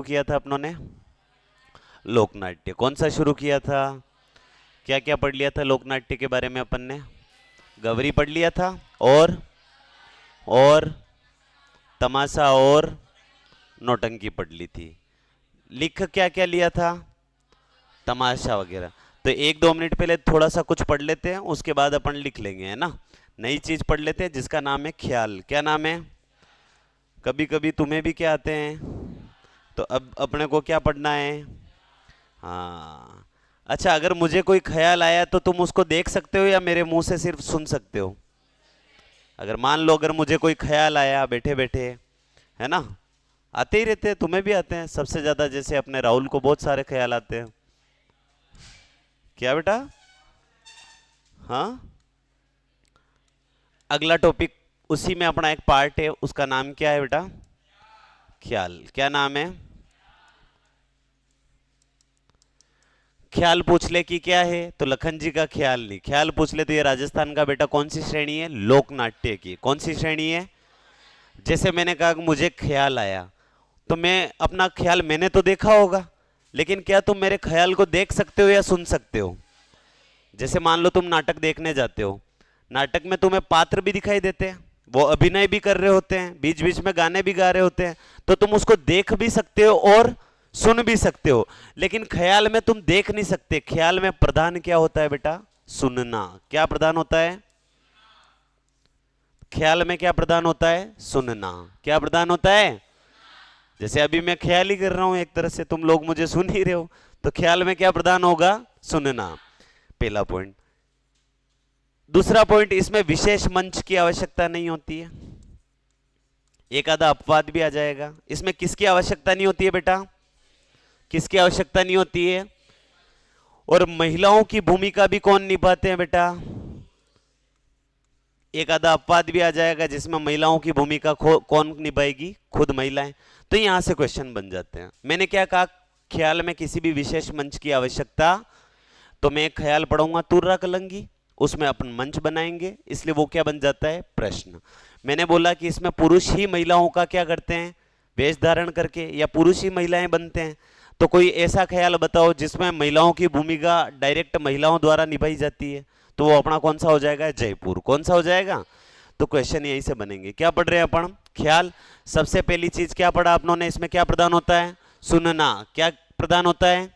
किया था अपनों ने? लोकनाट्य। कौन सा शुरू किया था? क्या क्या पढ़ लिया था लोकनाट्य के बारे में अपन ने? गवरी पढ़ लिया था, और तमाशा और नौटंकी पढ़ ली थी। लिख क्या क्या लिया था? तमाशा वगैरह। तो 1-2 मिनट पहले थोड़ा सा कुछ पढ़ लेते हैं, उसके बाद अपन लिख लेंगे, है ना। नई चीज पढ़ लेते हैं जिसका नाम है ख्याल। क्या नाम है? कभी कभी तुम्हें भी क्या आते हैं, तो अब अपने को क्या पढ़ना है? हाँ। अच्छा, अगर मुझे कोई ख्याल आया तो तुम उसको देख सकते हो या मेरे मुंह से सिर्फ सुन सकते हो? अगर मान लो अगर मुझे कोई ख्याल आया बैठे बैठे, है ना, आते ही रहते हैं, तुम्हें भी आते हैं सबसे ज्यादा। जैसे अपने राहुल को बहुत सारे ख्याल आते हैं। क्या बेटा? हाँ। अगला टॉपिक उसी में अपना एक पार्ट है, उसका नाम क्या है बेटा? ख्याल। क्या नाम है? ख्याल पूछ ले कि क्या है, तो लखन जी का ख्याल नहीं। ख्याल पूछ ले तो ये राजस्थान का बेटा कौन सी श्रेणी है? लोकनाट्य की। कौन सी श्रेणी है? जैसे मैंने कहा कि मुझे ख्याल आया, तो मैं अपना ख्याल मैंने तो देखा होगा, लेकिन क्या तुम मेरे ख्याल को देख सकते हो या सुन सकते हो? जैसे मान लो तुम नाटक देखने जाते हो, नाटक में तुम्हें पात्र भी दिखाई देते हैं, वो अभिनय भी कर रहे होते हैं, बीच बीच में गाने भी गा रहे होते हैं, तो तुम उसको देख भी सकते हो और सुन भी सकते हो। लेकिन ख्याल में तुम देख नहीं सकते। ख्याल में प्रधान क्या होता है बेटा? सुनना। क्या प्रधान होता है? ख्याल में क्या प्रधान होता है? सुनना। क्या प्रधान होता है? जैसे अभी मैं ख्याल ही कर रहा हूं एक तरह से, तुम लोग मुझे सुन ही रहे हो, तो ख्याल में क्या प्रधान होगा? सुनना। पहला पॉइंट। दूसरा पॉइंट, इसमें विशेष मंच की आवश्यकता नहीं होती है। एक आधा अपवाद भी आ जाएगा। इसमें किसकी आवश्यकता नहीं होती है बेटा? किसकी आवश्यकता नहीं होती है? और महिलाओं की भूमिका भी कौन निभाते हैं बेटा? एक आधा अपवाद भी आ जाएगा जिसमें महिलाओं की भूमिका कौन निभाएगी? खुद महिलाएं। तो यहां से क्वेश्चन बन जाते हैं। मैंने क्या कहा? ख्याल में किसी भी विशेष मंच की आवश्यकता, तो मैं एक ख्याल पढ़ूंगा तुर्रा कलंगी, उसमें अपन मंच बनाएंगे, इसलिए वो क्या बन जाता है? प्रश्न। मैंने बोला कि इसमें पुरुष ही महिलाओं का क्या करते हैं? वेश धारण करके, या पुरुष ही महिलाएं बनते हैं? तो कोई ऐसा ख्याल बताओ जिसमें महिलाओं की भूमिका डायरेक्ट महिलाओं द्वारा निभाई जाती है, तो वो अपना कौन सा हो जाएगा? जयपुर। कौन सा हो जाएगा? तो क्वेश्चन यहीं से बनेंगे। क्या पढ़ रहे हैं अपन? ख्याल। सबसे पहली चीज क्या पढ़ा आप लोगों ने? इसमें क्या प्रदान होता है? सुनना। क्या प्रदान होता है?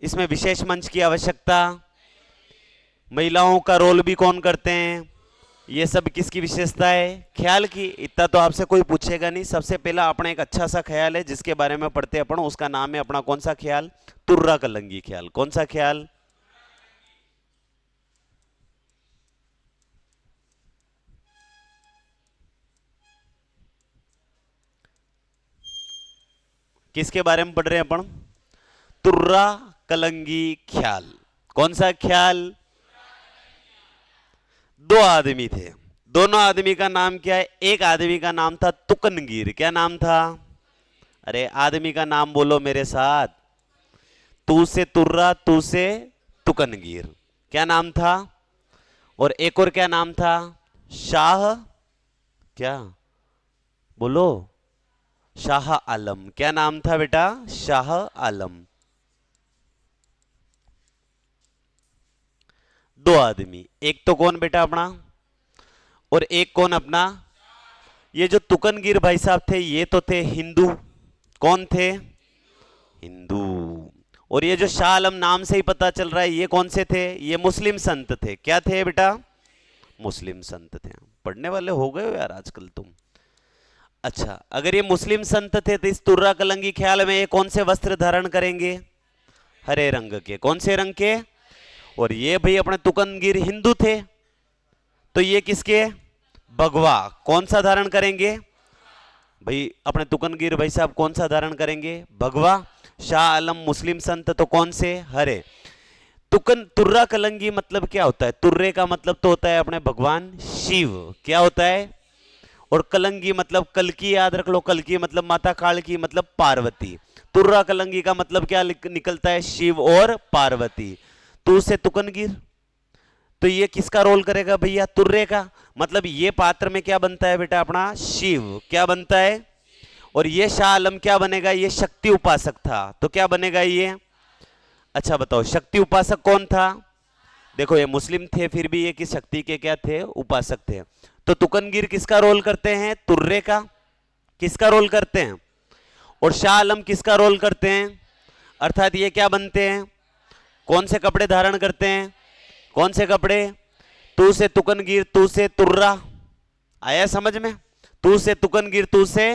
इसमें विशेष मंच की आवश्यकता, महिलाओं का रोल भी कौन करते हैं, ये सब किसकी विशेषता है? ख्याल की। इतना तो आपसे कोई पूछेगा नहीं। सबसे पहला अपना एक अच्छा सा ख्याल है जिसके बारे में पढ़ते हैं अपन, उसका नाम है अपना कौन सा ख्याल? तुर्रा कलंगी ख्याल। कौन सा ख्याल? किसके बारे में पढ़ रहे हैं अपन? तुर्रा कलंगी ख्याल। कौन सा ख्याल? दो आदमी थे, दोनों आदमी का नाम क्या है? एक आदमी का नाम था तुकनगीर। क्या नाम था? अरे आदमी का नाम बोलो मेरे साथ। तू से तुर्रा, तू से तुकनगीर। क्या नाम था? और एक और क्या नाम था? शाह। क्या? बोलो। शाह आलम। क्या नाम था बेटा? शाह आलम। दो आदमी, एक तो कौन बेटा अपना, और एक कौन अपना? ये जो तुकनगीर भाई साहब थे ये तो थे हिंदू। कौन थे? हिंदू। और ये जो शाह आलम नाम से ही पता चल रहा है, ये कौन से थे? ये मुस्लिम संत थे। क्या थे बेटा? मुस्लिम संत थे। पढ़ने वाले हो गए हो यार आजकल तुम। अच्छा, अगर ये मुस्लिम संत थे तो इस तुर्रा कलंगी ख्याल में ये कौन से वस्त्र धारण करेंगे? हरे रंग के। कौन से रंग के? और ये भाई अपने तुकनगीर हिंदू थे, तो ये किसके? भगवा। कौन सा धारण करेंगे? भाई अपने तुकनगीर भाई साहब कौन सा धारण करेंगे? भगवा। शाह आलम मुस्लिम संत तो कौन से? हरे। तुर्रा कलंगी मतलब क्या होता है? तुर्रे का मतलब तो होता है अपने भगवान शिव। क्या होता है? और कलंगी मतलब कलकी, याद रख लो। कलकी मतलब माता कालकी, मतलब पार्वती। तुर्रा कलंगी का मतलब क्या निकलता है? शिव और पार्वती। तू से तुकनगीर, तो ये किसका रोल करेगा भैया? तुर्रे का। मतलब ये पात्र में क्या बनता है बेटा? अपना शिव। क्या बनता है? और ये शाह आलम क्या बनेगा, ये शक्ति उपासक था, तो क्या बनेगा ये। अच्छा बताओ शक्ति उपासक कौन था, देखो ये मुस्लिम थे फिर भी ये किस शक्ति के क्या थे, उपासक थे। तो तुकनगीर किसका रोल करते हैं, तुर्रे का, किसका रोल करते हैं, और शाह आलम किसका रोल करते हैं, अर्थात ये क्या बनते हैं, कौन से कपड़े धारण करते हैं, कौन से कपड़े, तू से तुकनगीर तू से तुर्रा, आया समझ में, तू से तुकनगीर तू से,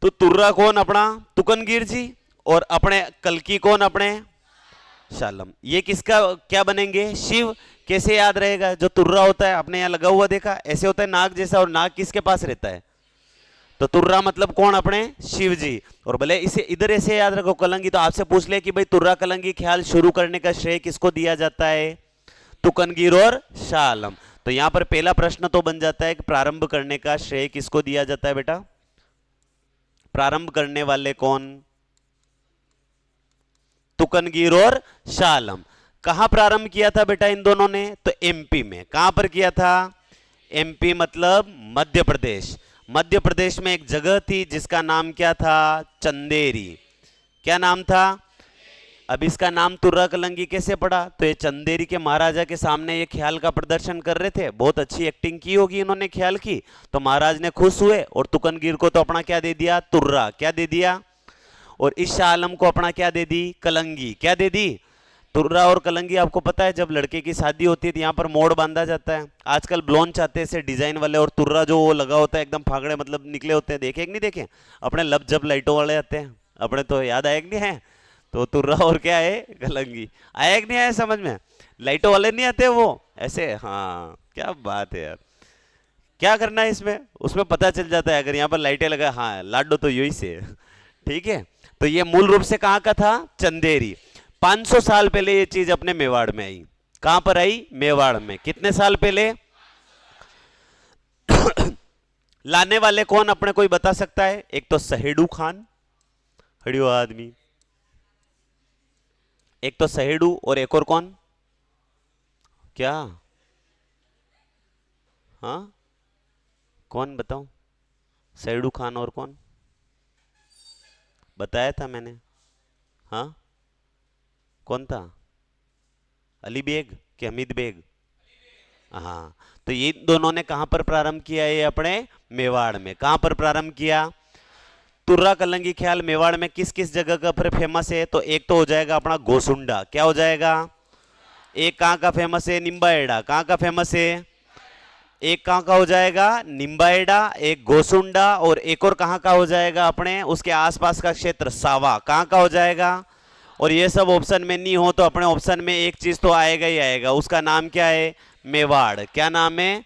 तो तुर्रा कौन, अपना तुकनगीर जी, और अपने कलकी कौन, अपने शालम, ये किसका क्या बनेंगे, शिव। कैसे याद रहेगा, जो तुर्रा होता है आपने यहाँ लगा हुआ देखा, ऐसे होता है नाग जैसा, और नाग किसके पास रहता है, तो तुर्रा मतलब कौन, अपने शिव जी। और भले इसे इधर ऐसे याद रखो कलंगी, तो आपसे पूछ ले कि भाई तुर्रा कलंगी ख्याल शुरू करने का श्रेय किसको दिया जाता है, तुकनगीर और शाह आलम। तो यहां पर पहला प्रश्न तो बन जाता है कि प्रारंभ करने का श्रेय किसको दिया जाता है बेटा, प्रारंभ करने वाले कौन, तुकनगीर और शाह आलम। कहां प्रारंभ किया था बेटा इन दोनों ने, तो एमपी में। कहां पर किया था, एमपी मतलब मध्य प्रदेश। मध्य प्रदेश में एक जगह थी जिसका नाम क्या था, चंदेरी। क्या नाम था, अब इसका नाम तुर्रा कलंगी कैसे पड़ा, तो ये चंदेरी के महाराजा के सामने ये ख्याल का प्रदर्शन कर रहे थे, बहुत अच्छी एक्टिंग की होगी इन्होंने ख्याल की, तो महाराज ने खुश हुए और तुकनगीर को तो अपना क्या दे दिया, तुर्रा, क्या दे दिया, और इस शाह आलम को अपना क्या दे दी, कलंगी, क्या दे दी, तुर्रा और कलंगी। आपको पता है जब लड़के की शादी होती है तो यहाँ पर मोड़ बांधा जाता है, आजकल ब्लोन चाहते हैं ऐसे डिजाइन वाले, और तुर्रा जो वो लगा होता है एकदम फागड़े मतलब निकले होते हैं, देखे कि नहीं देखे, अपने लब जब लाइटों वाले आते हैं अपने, तो याद आया कि नहीं है, तो तुर्रा और क्या है, कलंगी, आया कि नहीं आया समझ में, लाइटों वाले नहीं आते वो ऐसे, हाँ क्या बात है यार, क्या करना है इसमें, उसमें पता चल जाता है, अगर यहाँ पर लाइटें लगा, हाँ लाडो तो यही से है। ठीक है, तो ये मूल रूप से कहां का था, चंदेरी। 500 साल पहले ये चीज अपने मेवाड़ में आई, कहां पर आई, मेवाड़ में। कितने साल पहले, लाने वाले कौन, अपने कोई बता सकता है, एक तो सहेड़ू खान, हड़ियो आदमी, एक तो सहेड़ू, और एक और कौन, क्या, हाँ कौन बताओ, सहेड़ू खान और कौन, बताया था मैंने, हाँ कौन था, अली बेग कि हमीद बेग, हाँ। तो ये दोनों ने कहां पर प्रारंभ किया, ये अपने मेवाड़ में। कहां पर प्रारंभ किया, तुर्रा कलंगी ख्याल मेवाड़ में किस किस जगह का फिर फेमस है, तो एक तो हो जाएगा अपना गोसुंडा, क्या हो जाएगा, एक कहां का फेमस है, निम्बाएडा, कहां का फेमस है, एक कहां का हो जाएगा, निम्बाएडा, एक गोसुंडा, और एक और कहां का हो जाएगा, अपने उसके आसपास का क्षेत्र सावा, कहां का हो जाएगा। और ये सब ऑप्शन में नहीं हो तो अपने ऑप्शन में एक चीज तो आएगा ही आएगा, उसका नाम क्या है, मेवाड़। क्या नाम है,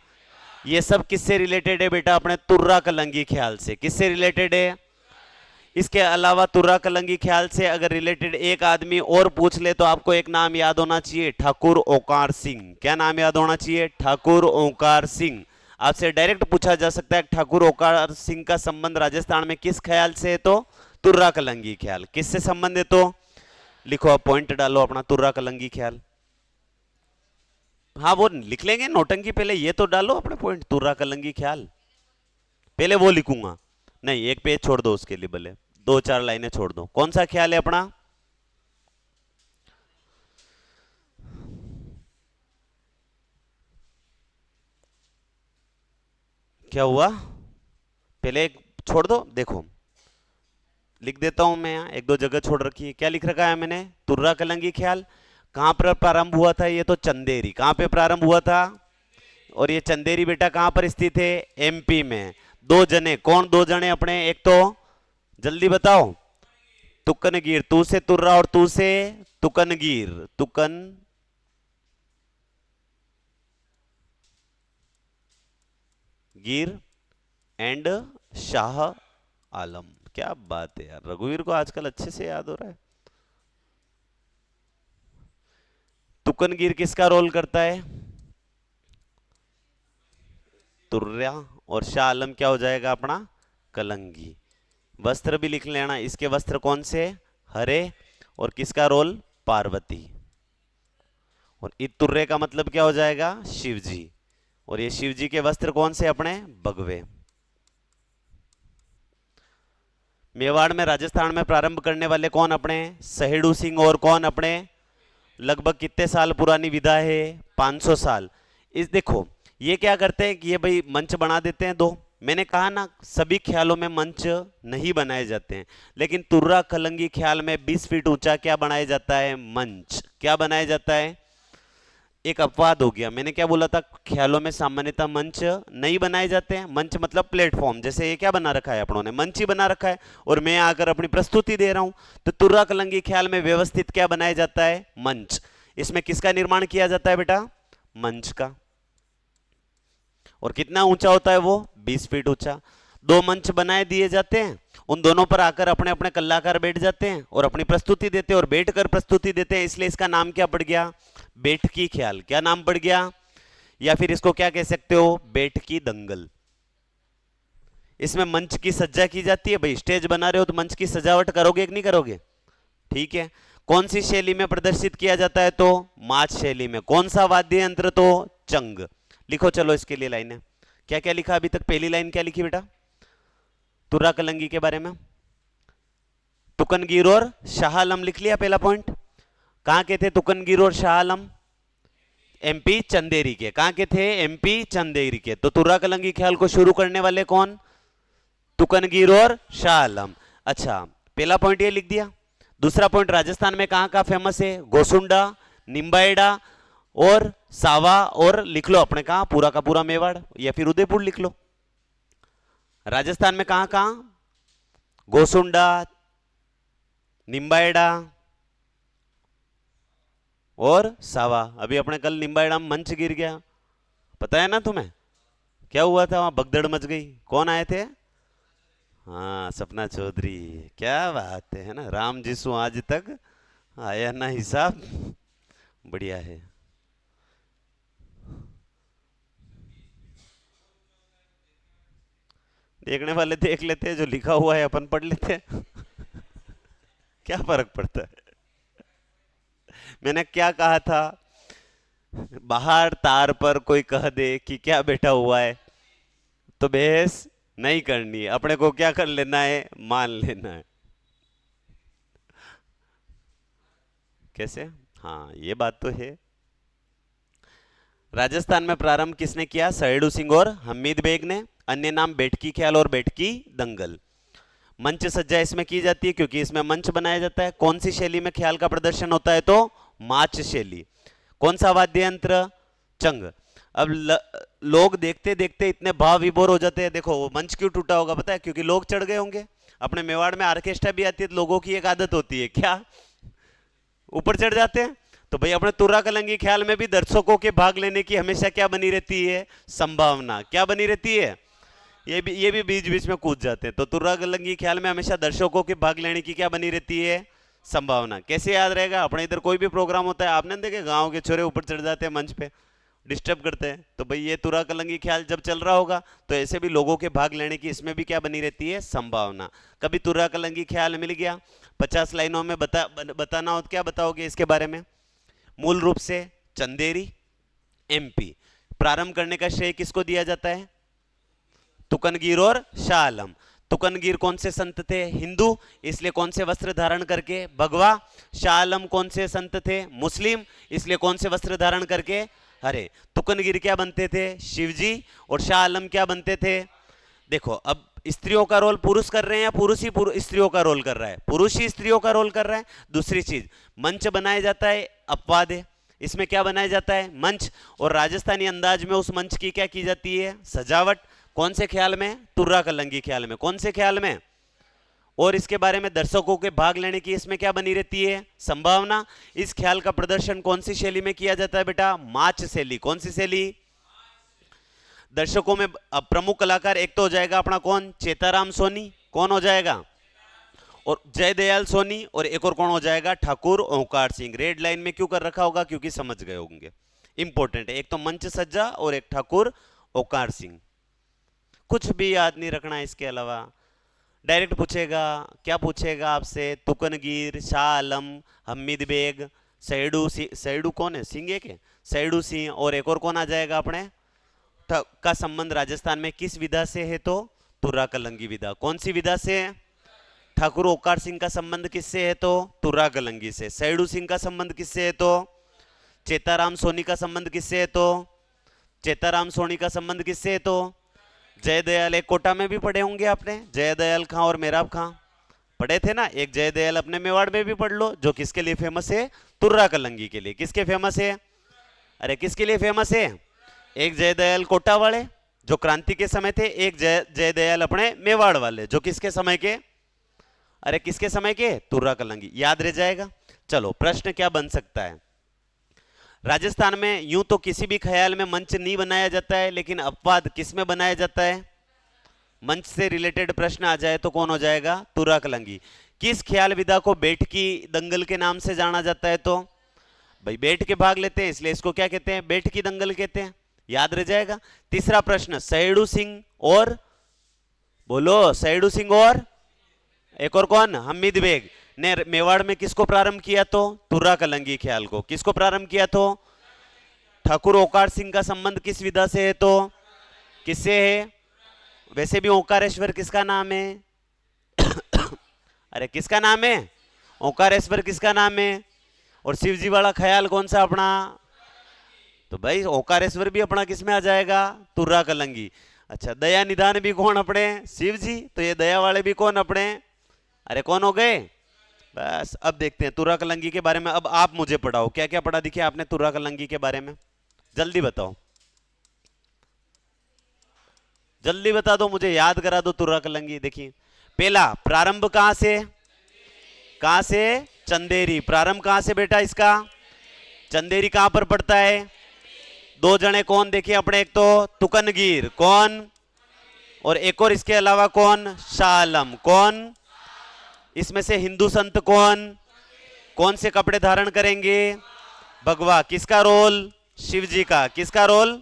ये सब किससे रिलेटेड है बेटा, अपने तुर्रा कलंगी ख्याल से, किससे रिलेटेड है। इसके अलावा तुर्रा कलंगी ख्याल से अगर रिलेटेड एक आदमी और पूछ ले तो आपको एक नाम याद होना चाहिए, ठाकुर ओंकार सिंह। क्या नाम याद होना चाहिए, ठाकुर ओंकार सिंह। आपसे डायरेक्ट पूछा जा सकता है ठाकुर ओंकार सिंह का संबंध राजस्थान में किस ख्याल से है, तो तुर्रा कलंगी ख्याल। किससे संबंध है, तो लिखो, आप पॉइंट डालो अपना, तुर्रा कलंगी ख्याल। हाँ वो लिख लेंगे नौटंकी, पहले ये तो डालो अपने पॉइंट, तुर्रा कलंगी ख्याल, पहले वो लिखूंगा, नहीं एक पेज छोड़ दो उसके लिए, भले 2-4 लाइनें छोड़ दो। कौन सा ख्याल है अपना, क्या हुआ, पहले एक छोड़ दो, देखो लिख देता हूं मैं, यहाँ एक दो जगह छोड़ रखी है। क्या लिख रखा है मैंने, तुर्रा कलंगी ख्याल कहां पर प्रारंभ हुआ था, ये तो चंदेरी, कहां पे प्रारंभ हुआ था, और ये चंदेरी बेटा कहां पर स्थित है, एमपी में। दो जने, कौन दो जने अपने, एक तो जल्दी बताओ, तुकनगीर, तू से तुर्रा और तू से तुकनगीर, तुकन गिर एंड शाह आलम। क्या बात है यार, रघुवीर को आजकल अच्छे से याद हो रहा है। तुकनगीर किसका रोल करता है, तुर्रा, और शाह आलम क्या हो जाएगा अपना, कलंगी। वस्त्र भी लिख लेना, इसके वस्त्र कौन से, हरे, और किसका रोल, पार्वती, और तुर्रे का मतलब क्या हो जाएगा, शिव जी, और ये शिव जी के वस्त्र कौन से अपने, भगवे। मेवाड़ में राजस्थान में प्रारंभ करने वाले कौन अपने? सहेड़ू सिंह। और कौन अपने? लगभग कितने साल पुरानी विधा है? 500 साल। इस देखो ये क्या करते हैं कि ये भाई मंच बना देते हैं दो। मैंने कहा ना सभी ख्यालों में मंच नहीं बनाए जाते हैं, लेकिन तुर्रा कलंगी ख्याल में 20 फीट ऊंचा क्या बनाया जाता है? मंच। क्या बनाया जाता है? एक अपवाद हो गया, मैंने क्या बोला था? ख्यालों में सामान्यतः मंच नहीं बनाए जाते हैं। मंच मतलब प्लेटफॉर्म, जैसे ये क्या बना रखा है अपनों ने? मंच ही बना रखा है, और मैं आकर अपनी प्रस्तुति दे रहा हूं। तो तुर्रा कलंगी ख्याल में व्यवस्थित क्या बनाया जाता है? मंच। इसमें किसका निर्माण किया जाता है बेटा? मंच का। और कितना ऊंचा होता है वो? 20 फीट ऊंचा। दो मंच बनाए दिए जाते हैं, उन दोनों पर आकर अपने अपने कलाकार बैठ जाते हैं और अपनी प्रस्तुति देते हैं, और बैठकर प्रस्तुति देते हैं, इसलिए इसका नाम क्या पड़ गया? बैठकी ख्याल। क्या नाम पड़ गया? या फिर इसको क्या कह सकते हो? बैठकी दंगल। इसमें मंच की सज्जा की जाती है। भाई स्टेज बना रहे हो तो मंच की सजावट करोगे कि नहीं करोगे? ठीक है। कौन सी शैली में प्रदर्शित किया जाता है? तो माच शैली में। कौन सा वाद्य यंत्र? तो चंग। लिखो चलो इसके लिए लाइनें। क्या क्या लिखा अभी तक? पहली लाइन क्या लिखी बेटा तुर्रा कलंगी के बारे में? तुकनगीर और शाह आलम लिख लिया पहला पॉइंट। कहां के थे तुकनगीर और शाह आलम? एमपी चंदेरी के। कहां के थे? एमपी चंदेरी के। तो तुर्रा कलंगी ख्याल को शुरू करने वाले कौन? तुकनगीर और शाह आलम। अच्छा, पहला पॉइंट ये लिख दिया। दूसरा पॉइंट, राजस्थान में कहां कहां फेमस है? गोसुंडा, निम्बाएडा और सावा। और लिख लो अपने कहां? पूरा का पूरा मेवाड़ या फिर उदयपुर लिख लो। राजस्थान में कहां कहां? गोसुंडा, निम्बाएडा और सावा। अभी अपने कल निम्बाएडा में मंच गिर गया, पता है ना तुम्हें? क्या हुआ था वहां? भगदड़ मच गई। कौन आए थे? हाँ, सपना चौधरी। क्या बात है ना? राम जिसु आज तक आया ना हिसाब। बढ़िया है। देखने वाले देख लेते, जो लिखा हुआ है अपन पढ़ लेते। क्या फर्क पड़ता है? मैंने क्या कहा था? बाहर तार पर कोई कह दे कि क्या बैठा हुआ है, तो बहस नहीं करनी है। अपने को क्या कर लेना है? मान लेना है। कैसे? हाँ, ये बात तो है। राजस्थान में प्रारंभ किसने किया? सहेड़ू सिंह और हमीद बेग ने। अन्य नाम बैठकी ख्याल और बैठकी दंगल। मंच सज्जा इसमें की जाती है क्योंकि इसमें मंच बनाया जाता है। कौन सी शैली में ख्याल का प्रदर्शन होता है? तो माच शैली। कौन सा वाद्य यंत्र? चंग। अब लोग देखते देखते इतने भाव विभोर हो जाते हैं। देखो वो मंच क्यों टूटा होगा पता है? क्योंकि लोग चढ़ गए होंगे। अपने मेवाड़ में ऑर्केस्ट्रा भी आती है तो लोगों की एक आदत होती है, क्या? ऊपर चढ़ जाते हैं। तो भाई अपने तुर्रा कलंगी ख्याल में भी दर्शकों के भाग लेने की हमेशा क्या बनी रहती है? संभावना। क्या बनी रहती है? ये भी बीच बीच में कूद जाते हैं। तो तुर्रा कलंगी ख्याल में हमेशा दर्शकों के भाग लेने की क्या बनी रहती है? संभावना। कैसे याद रहेगा? अपने इधर कोई भी प्रोग्राम होता है, आपने देखे गांव के छोरे ऊपर चढ़ जाते हैं मंच पे, डिस्टर्ब करते हैं। तो भाई ये तुर्रा कलंगी ख्याल जब चल रहा होगा तो ऐसे भी लोगों के भाग लेने की इसमें भी क्या बनी रहती है? संभावना। कभी तुर्रा कलंगी ख्याल मिल गया, 50 लाइनों में बताना हो तो क्या बताओगे इसके बारे में? मूल रूप से चंदेरी, एमपी। प्रारंभ करने का श्रेय किसको दिया जाता है? तुकनगीर और शाह आलम। तुकनगीर कौन से संत थे? हिंदू, इसलिए कौन से वस्त्र धारण करके? भगवा। शाह आलम कौन से संत थे? मुस्लिम, इसलिए कौन से वस्त्र धारण करके? हरे। तुकनगीर क्या बनते थे? शिवजी। और शाह आलम क्या बनते थे? देखो अब स्त्रियों का रोल पुरुष कर रहे हैं या पुरुष ही स्त्रियों का रोल कर रहा है? पुरुष ही स्त्रियों का रोल कर रहा है। दूसरी चीज, मंच बनाया जाता है, अपवाद है। इसमें क्या बनाया जाता है? मंच। और राजस्थानी अंदाज में उस मंच की क्या की जाती है? सजावट। कौन से ख्याल में? तुर्रा कलंगी ख्याल में। कौन से ख्याल में? और इसके बारे में दर्शकों के भाग लेने की इसमें क्या बनी रहती है? संभावना। इस ख्याल का प्रदर्शन कौन सी शैली में किया जाता है बेटा? माच शैली। कौन सी शैली? दर्शकों में प्रमुख कलाकार एक तो हो जाएगा अपना कौन? चेताराम सोनी। कौन हो जाएगा? और जयदयाल सोनी। और एक और कौन हो जाएगा? ठाकुर ओंकार सिंह। रेड लाइन में क्यों कर रखा होगा? क्योंकि समझ गए होंगे, इंपॉर्टेंट है। एक तो मंच सज्जा और एक ठाकुर ओंकार सिंह। कुछ भी याद नहीं रखना इसके अलावा। डायरेक्ट पूछेगा, क्या पूछेगा आपसे? तुकनगीर, शाह आलम, हमीद बेग, सैडू सिंह। सैडू कौन है? सिंह है के? सैडू सिंह। और एक और कौन आ जाएगा अपने? का संबंध राजस्थान में किस विधा से है? तो तुर्रा कलंगी विधा। कौन सी विधा से? ठाकुर ओकार सिंह का संबंध किससे है? तो तुर्रा कलंगी से। सैडू सिंह का संबंध किससे है? तो चेताराम सोनी का संबंध किससे है? तो चेताराम सोनी का संबंध किससे है? तो जयदयाल। एक कोटा में भी पढ़े होंगे आपने, जयदयाल खां और मेराब खां पढ़े थे ना। एक जयदयाल अपने मेवाड़ में भी पढ़ लो, जो किसके लिए फेमस है? तुर्रा कलंगी के लिए। किसके फेमस है? अरे किसके लिए फेमस है? एक जयदयाल कोटा वाले जो क्रांति के समय थे, एक जयदयाल अपने मेवाड़ वाले जो किसके समय के? अरे किसके समय के? तुर्रा कलंगी। याद रह जाएगा। चलो प्रश्न क्या बन सकता है? राजस्थान में यूं तो किसी भी ख्याल में मंच नहीं बनाया जाता है, लेकिन अपवाद किस में बनाया जाता है? मंच से रिलेटेड प्रश्न आ जाए तो कौन हो जाएगा? तुर्रा कलंगी। किस ख्याल विधा को बैठकी दंगल के नाम से जाना जाता है? तो भाई बैठ के भाग लेते हैं इसलिए इसको क्या कहते हैं? बैठकी दंगल कहते हैं। याद रह जाएगा। तीसरा प्रश्न, सैडू सिंह और बोलो, सैडू सिंह और एक और कौन? हमीद बेग ने मेवाड़ में किसको प्रारंभ किया? तो तुर्रा कलंगी ख्याल को। किसको प्रारंभ किया? तो ठाकुर ओकार सिंह का संबंध किस विधा से है? तो किससे है? वैसे भी ओंकारेश्वर किसका नाम है? अरे किसका नाम है? ओंकारेश्वर किसका नाम है? और शिवजी वाला ख्याल कौन सा अपना? तो भाई ओंकारेश्वर भी अपना किस में आ जाएगा? तुर्रा कलंगी। अच्छा, दया निधान भी कौन अपने? शिव जी। तो ये दया वाले भी कौन अपने? अरे कौन हो गए? बस अब देखते हैं तुर्रा कलंगी के बारे में। अब आप मुझे पढ़ाओ, क्या क्या पढ़ा दिखे आपने तुर्रा कलंगी के बारे में? जल्दी बताओ, जल्दी बता दो, मुझे याद करा दो तुर्रा कलंगी। देखिए, पहला प्रारंभ कहां से? कहां से? चंदेरी। प्रारंभ कहां से बेटा इसका? चंदेरी कहां पर पड़ता है? दो जने कौन देखिए अपने? एक तो तुकनगीर, कौन? और एक और इसके अलावा कौन? शाह आलम, कौन? इसमें से हिंदू संत कौन? कौन से कपड़े धारण करेंगे? भगवा। किसका रोल? शिव जी का। किसका रोल?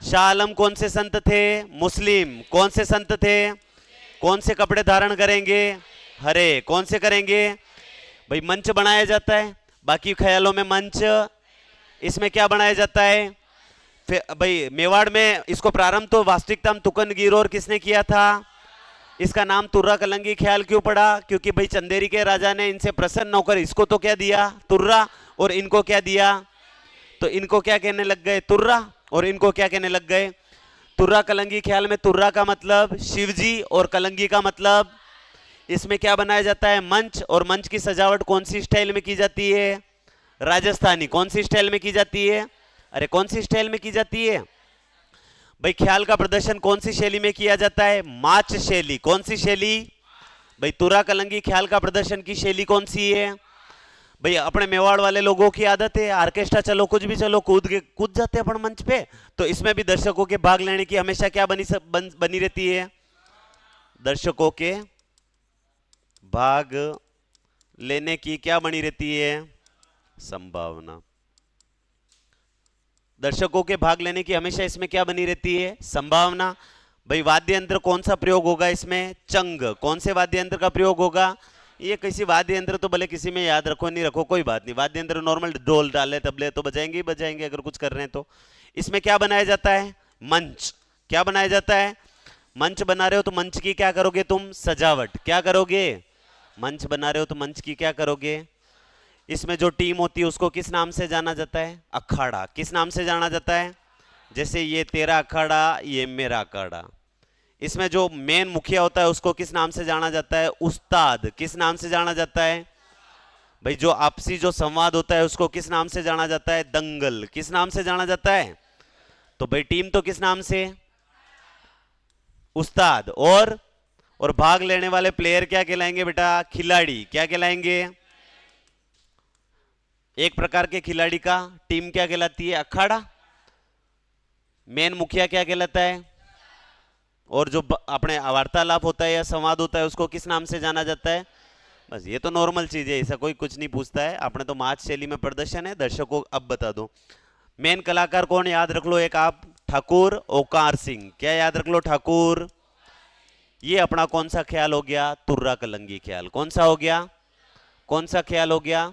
शाह आलम कौन से संत थे? मुस्लिम। कौन से संत थे? कौन से कपड़े धारण करेंगे? हरे। कौन से करेंगे? भाई मंच बनाया जाता है, बाकी ख्यालों में मंच, इसमें क्या बनाया जाता है? भाई मेवाड़ में इसको प्रारंभ तो वास्तविकता में तुकनगीर और किसने किया था? इसका नाम तुर्रा कलंगी ख्याल क्यों पड़ा? क्योंकि भाई चंदेरी के राजा ने इनसे प्रसन्न होकर इसको तो क्या दिया? तुर्रा। और इनको क्या दिया? तो इनको क्या कहने लग गए? तुर्रा। और इनको क्या कहने लग गए? तुर्रा कलंगी ख्याल में तुर्रा का मतलब शिवजी और कलंगी का मतलब, इसमें क्या बनाया जाता है? मंच। और मंच की सजावट कौन सी स्टाइल में की जाती है? राजस्थानी। कौन सी स्टाइल में की जाती है? अरे कौन सी स्टाइल में की जाती है? भाई ख्याल का प्रदर्शन कौन सी शैली में किया जाता है? माच शैली। कौन सी शैली? भाई तुर्रा कलंगी ख्याल का प्रदर्शन की शैली कौन सी है? भाई अपने मेवाड़ वाले लोगों की आदत है, ऑर्केस्ट्रा चलो कुछ भी चलो, कूद जाते हैं अपन मंच पे। तो इसमें भी दर्शकों के भाग लेने की हमेशा क्या बनी रहती है? दर्शकों के भाग लेने की क्या बनी रहती है? संभावना। दर्शकों के भाग लेने की हमेशा इसमें क्या बनी रहती है? संभावना। भाई वाद्य यंत्र कौन सा प्रयोग होगा इसमें? चंग। कौन से वाद्य यंत्र का प्रयोग होगा? ये किसी वाद्य यंत्र तो भले किसी में याद रखो नहीं रखो कोई बात नहीं, वाद्य यंत्र नॉर्मल ढोल डाले तबले तो बजाएंगे ही बजाएंगे अगर कुछ कर रहे हैं तो। इसमें क्या बनाया जाता है? मंच। क्या बनाया जाता है? मंच बना रहे हो तो मंच की क्या करोगे तुम? सजावट। क्या करोगे? मंच बना रहे हो तो मंच की क्या करोगे? इसमें जो टीम होती है उसको किस नाम से जाना जाता है? अखाड़ा। किस नाम से जाना जाता है? जैसे ये तेरा अखाड़ा, ये मेरा अखाड़ा। इसमें जो मेन मुखिया होता है उसको किस नाम से जाना जाता है? उस्ताद। किस नाम से जाना जाता है? भाई जो आपसी जो संवाद होता है उसको किस नाम से जाना जाता है? दंगल। किस नाम से जाना जाता है? तो भाई टीम तो किस नाम से? उस्ताद। और भाग लेने वाले प्लेयर क्या कहलाएंगे बेटा? खिलाड़ी। क्या कहलाएंगे? एक प्रकार के खिलाड़ी का टीम क्या कहलाती है? अखाड़ा। मेन मुखिया क्या कहलाता है? और जो अपने वार्तालाप होता है या संवाद होता है उसको किस नाम से जाना जाता है? बस ये तो नॉर्मल चीज है, ऐसा कोई कुछ नहीं पूछता है। आपने तो माच शैली में प्रदर्शन है, दर्शकों अब बता दो मेन कलाकार कौन? याद रख लो एक आप, ठाकुर ओकार सिंह। क्या याद रख लो? ठाकुर। ये अपना कौन सा ख्याल हो गया? तुर्रा कलंगी ख्याल। कौन सा हो गया? कौन सा ख्याल हो गया?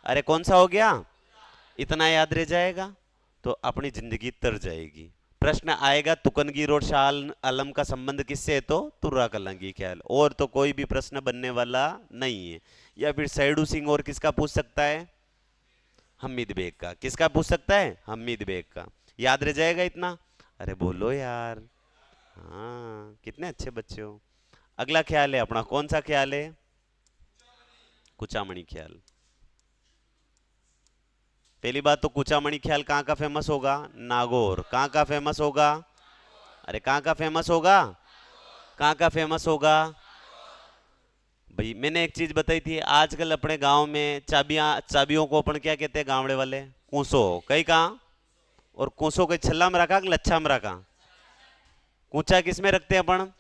अरे कौन सा हो गया? इतना याद रह जाएगा तो अपनी जिंदगी तर जाएगी। प्रश्न आएगा तुकनगीर और शाह आलम का संबंध किससे है, तो तुर्रा कलंगी ख्याल, और तो कोई भी प्रश्न बनने वाला नहीं है। या फिर सैडू सिंह और किसका पूछ सकता है, हमीद बेग का। किसका पूछ सकता है, हमीद बेग का। याद रह जाएगा इतना, अरे बोलो यार, हाँ कितने अच्छे बच्चे हो। अगला ख्याल है अपना, कौन सा ख्याल है, कुचामणी ख्याल। पहली बात तो कुचामणी ख्याल कहाँ का फेमस होगा, नागौर। कहाँ का फेमस होगा, अरे कहाँ का फेमस होगा, कहाँ का फेमस होगा भाई। मैंने एक चीज बताई थी, आजकल अपने गांव में चाबियों को अपन क्या कहते हैं गांवड़े वाले, कूसो। कई कहाँ, और कूसो के छल्ला में रखा कि लच्छा में रखा, कूचा किस में रखते हैं अपन,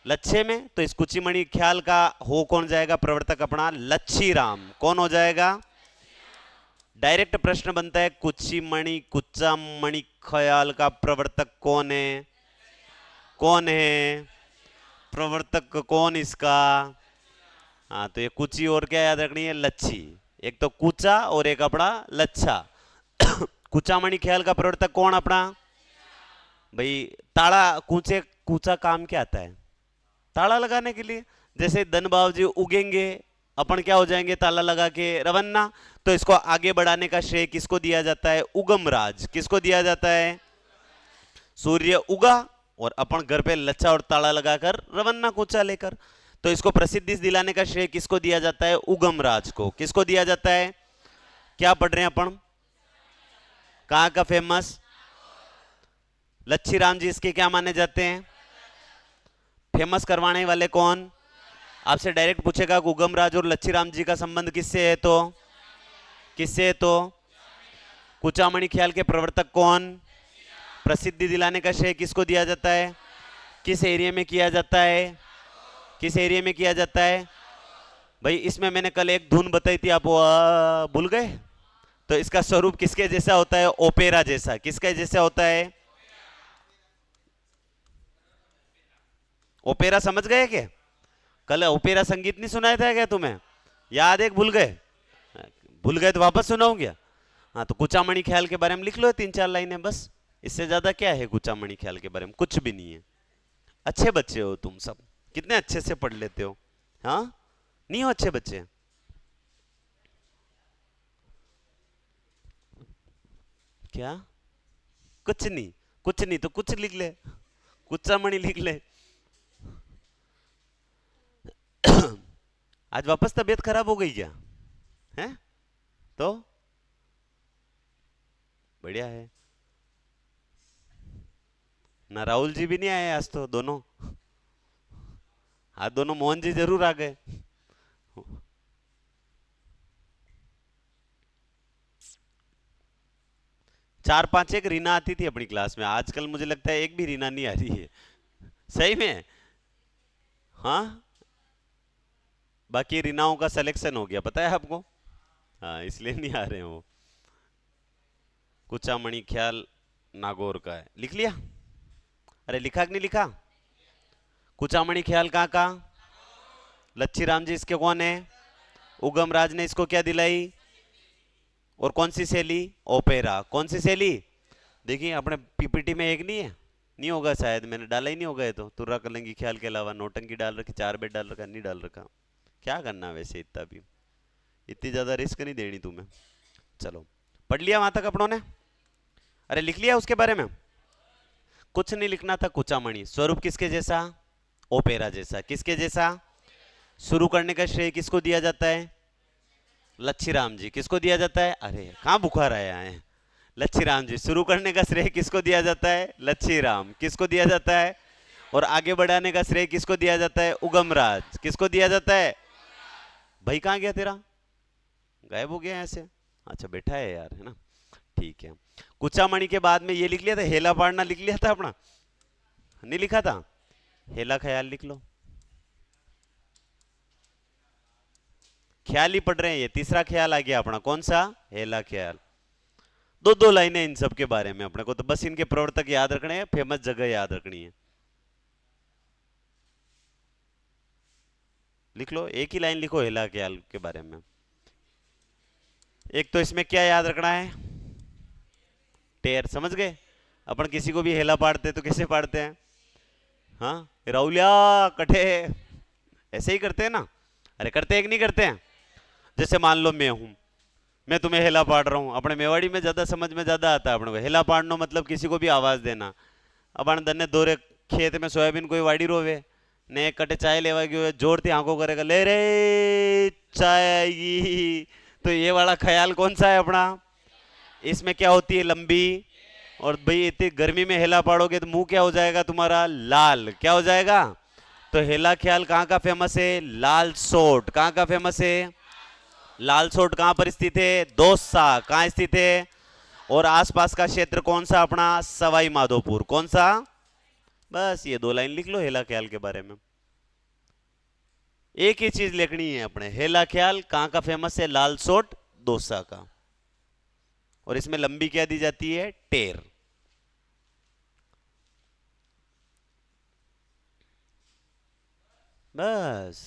लच्छे में। तो इस कुचिमणि ख्याल का हो कौन जाएगा प्रवर्तक अपना, लच्छी राम। कौन हो जाएगा, डायरेक्ट प्रश्न बनता है, कुचिमणि कुचामणि ख्याल का प्रवर्तक कौन है, कौन है प्रवर्तक, कौन इसका। हाँ तो ये कुची और क्या याद रखनी है, लच्छी। एक तो कुचा और एक अपना लच्छा। कुचामणि ख्याल का प्रवर्तक कौन अपना भाई, ताला कूचे, कूचा काम क्या आता है, ताला लगाने के लिए। जैसे धन बाबू जी उगेंगे, अपन क्या हो जाएंगे, ताला लगा के रवन्ना। तो इसको आगे बढ़ाने का श्रेय किसको दिया जाता है, उगम राज। किसको दिया जाता है, सूर्य उगा और अपन घर पे लच्छा और ताला लगाकर रवन्ना कूचा लेकर। तो इसको प्रसिद्धि दिलाने का श्रेय किसको दिया जाता है, उगम राज को। किसको दिया जाता है, क्या पढ़ रहे हैं अपन, कहाँ का फेमस, लच्छी राम जी इसके क्या माने जाते हैं, फेमस करवाने वाले कौन। आपसे डायरेक्ट पूछेगा उगम राज और लच्छी राम जी का संबंध किससे है, तो किससे है, तो कुचामणि ख्याल के प्रवर्तक कौन, प्रसिद्धि दिलाने का श्रेय किसको दिया जाता है, किस एरिया में किया जाता है, किस एरिया में किया जाता है भाई। इसमें मैंने कल एक धुन बताई थी, आप भूल गए। तो इसका स्वरूप किसके जैसा होता है, ओपेरा जैसा। किसके जैसा होता है, ओपेरा। समझ गए क्या, कल ओपेरा संगीत नहीं सुनाया था क्या तुम्हें, याद है, भूल गए, भूल गए तो वापस सुनाऊं क्या। हाँ तो कुचामणि ख्याल के बारे में लिख लो 3-4 लाइनें बस, इससे ज्यादा क्या है कुचामणि ख्याल के बारे में, कुछ भी नहीं है। अच्छे बच्चे हो तुम सब, कितने अच्छे से पढ़ लेते हो, हाँ नहीं हो अच्छे बच्चे, क्या कुछ नहीं, कुछ नहीं तो कुछ लिख ले, कुचामणि लिख ले। आज वापस तबीयत खराब हो गई क्या, है तो बढ़िया है ना, राहुल जी भी नहीं आए आज तो दोनों, आज दोनों मोहन जी जरूर आ गए। 4-5 एक रीना आती थी अपनी क्लास में, आजकल मुझे लगता है एक भी रीना नहीं आ रही है, सही में। हाँ बाकी रीनाओं का सिलेक्शन हो गया पता है आपको, हाँ इसलिए नहीं आ रहे हैं वो। कुचामणि ख्याल नागौर का है, लिख लिया, अरे लिखा कि नहीं लिखा, कुचामणि ख्याल कहाँ का, लच्छी राम जी इसके कौन है, उगम राज ने इसको क्या दिलाई, और कौन सी शैली, ओपेरा। कौन सी शैली, देखिए अपने पीपीटी में एक नहीं है, नहीं होगा शायद, मैंने डाला ही नहीं होगा ये तो, तुर्रा कलंगी ख्याल के अलावा नौटंकी डाल रखी, 4 बेट डाल रखा, नहीं डाल रखा, क्या करना वैसे इतना भी, इतनी ज्यादा रिस्क नहीं देनी तुम्हें। चलो पढ़ लिया वहां तक अपनों ने, अरे लिख लिया उसके बारे में, कुछ नहीं लिखना था। कुचामणि स्वरूप किसके जैसा, ओपेरा जैसा। किसके जैसा, शुरू करने का श्रेय किसको दिया जाता है, लच्छी राम जी। किसको दिया जाता है, अरे कहाँ बुखार आया है, लच्छी राम जी। शुरू करने का श्रेय किसको दिया जाता है, लच्छी राम। किसको दिया जाता है, और आगे बढ़ाने का श्रेय किसको दिया जाता है, उगम राज। किसको दिया जाता है, भाई कहाँ गया तेरा, गायब हो गया ऐसे, अच्छा बैठा है यार, है ना, ठीक है। कुचामणि के बाद में ये लिख लिया था, हेला पाड़ना लिख लिया था अपना, नहीं लिखा था, हेला ख्याल लिख लो। ख्याल ही पढ़ रहे हैं, ये तीसरा ख्याल आ गया अपना, कौन सा, हेला ख्याल। 2-2 लाइनें इन सब के बारे में, अपने को तो बस इनके प्रवर्तक याद रखने हैं, फेमस जगह याद रखनी है। लिख लो, एक ही लाइन लिखो हेला ख्याल के बारे में। एक तो इसमें क्या याद रखना है, टेर, समझ गए, अपन किसी को भी हेला पाड़ते तो कैसे पाड़ते हैं? हाँ, राहुलिया कठे, ऐसे ही करते हैं ना। अरे करते हैं कि नहीं करते हैं? जैसे मान लो मैं हूं, मैं तुम्हें हेला पाड़ रहा हूं, अपने मेवाड़ी में ज्यादा समझ में ज्यादा आता है अपने को। हेला पाड़ना मतलब किसी को भी आवाज देना। अपन दन्ने दोरे खेत में सोयाबीन कोई वाड़ी रोवे ने कटे चाय लेवा गयो, जोर थी आंखों करेगा, ले रे चाय आएगी। तो ये वाला ख्याल कौन सा है अपना? इसमें क्या होती है? लंबी। और भाई इतनी गर्मी में हेला पाड़ोगे तो मुंह क्या हो जाएगा तुम्हारा? लाल। क्या हो जाएगा? तो हेला ख्याल कहाँ का फेमस है? लाल सोट। कहाँ का फेमस है? लाल सोट कहाँ पर स्थित है? दौसा। कहाँ स्थित है? और आसपास का क्षेत्र कौन सा अपना? सवाई माधोपुर। कौन सा? बस ये 2 लाइन लिख लो हेला ख्याल के बारे में। एक ही चीज लिखनी है अपने, हेला ख्याल कहाँ का फेमस है? लाल सोट दौसा का। और इसमें लंबी क्या दी जाती है? टेर। बस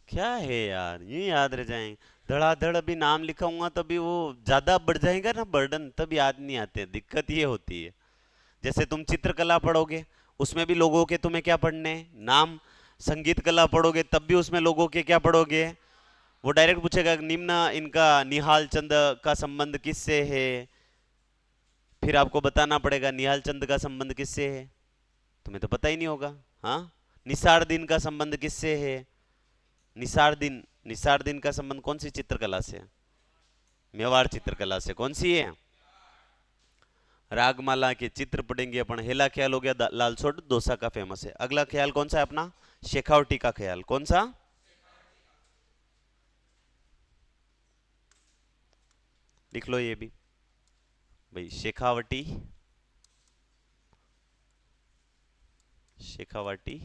क्या है यार, ये याद रह जाएंगे। धड़ाधड़ अभी नाम लिखाऊंगा तभी वो ज्यादा बढ़ जाएगा ना बर्डन, तब याद नहीं आते। दिक्कत ये होती है। जैसे तुम चित्रकला पढ़ोगे, उसमें भी लोगों के तुम्हें क्या पढ़ने हैं? नाम। संगीत कला पढ़ोगे तब भी उसमें लोगों के क्या पढ़ोगे? वो डायरेक्ट पूछेगा निम्न इनका निहाल चंद का संबंध किससे है। फिर आपको बताना पड़ेगा निहाल चंद का संबंध किससे है। तुम्हें तो पता ही नहीं होगा। हाँ, निसार दिन का संबंध किससे है? निसार दिन, निसार दिन का संबंध कौन सी चित्रकला से? मेवाड़ चित्रकला से। कौन सी है? रागमाला के चित्र पढ़ेंगे अपन। हेला ख्याल हो गया लाल सोट दौसा का फेमस है। अगला ख्याल कौन सा है अपना? शेखावटी का ख्याल। कौन सा? लिख लो ये भी भाई, शेखावटी। शेखावटी।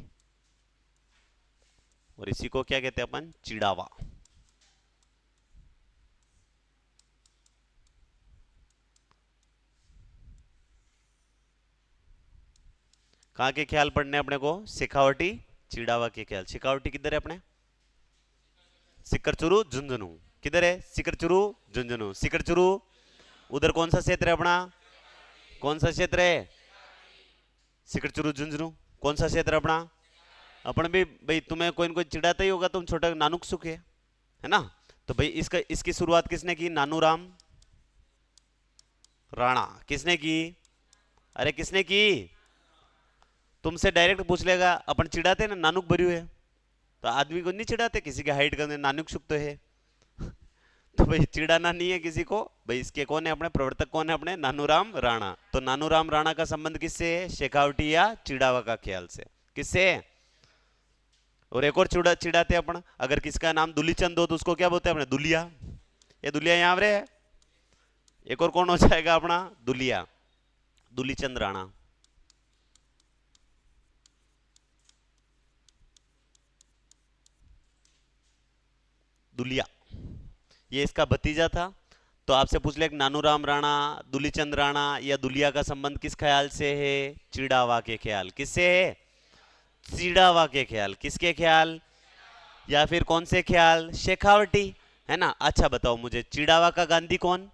और इसी को क्या कहते हैं अपन? चिड़ावा। कहाँ के ख्याल पढ़ने अपने को? शेखावटी चिड़ावा के ख्याल। शेखावटी किधर है अपने? सिकर चुरू झुंझुनू। किधर है? सिकर चुरू झुंझुनू। सिकर चुरू उधर कौन सा क्षेत्र है अपना? कौन सा क्षेत्र है? सिकर चुरू झुंझुनू कौन सा क्षेत्र अपना? अपन भी भाई, तुम्हें कोई न कोई चिढ़ाता ही होगा, तुम छोटा नानुक सुख है ना। तो भाई इसका, इसकी शुरुआत किसने की? नानूराम राणा। किसने की? अरे किसने की? तुमसे डायरेक्ट पूछ लेगा। अपन चिढ़ाते ना नानुक भरी है, तो आदमी को नहीं चिढ़ाते, किसी के हाइट करने नानुक सुख तो है। तो भाई चिढ़ाना नहीं है किसी को। भाई इसके कौन है अपने? प्रवर्तक कौन है अपने? नानूराम राणा। तो नानूराम राणा का संबंध किससे है? शेखावटी या चिड़ावा का ख्याल से। किससे? और एक और चिढ़ाते अपन, अगर किसका नाम दुलीचंद हो तो उसको क्या बोलते हैं अपने? दुलिया। ये दुलिया यहाँ रे। एक और कौन हो जाएगा अपना? दुलिया। दुलीचंद राणा। दुलिया ये इसका भतीजा था। तो आपसे पूछ ले नानूराम राणा, दुलीचंद राणा या दुलिया का संबंध किस ख्याल से है? चिड़ावा के ख्याल। किससे है? चिड़ावा के ख्याल। किसके ख्याल? या फिर कौन से ख्याल? शेखावटी, है ना। अच्छा बताओ मुझे, चिड़ावा का गांधी कौन?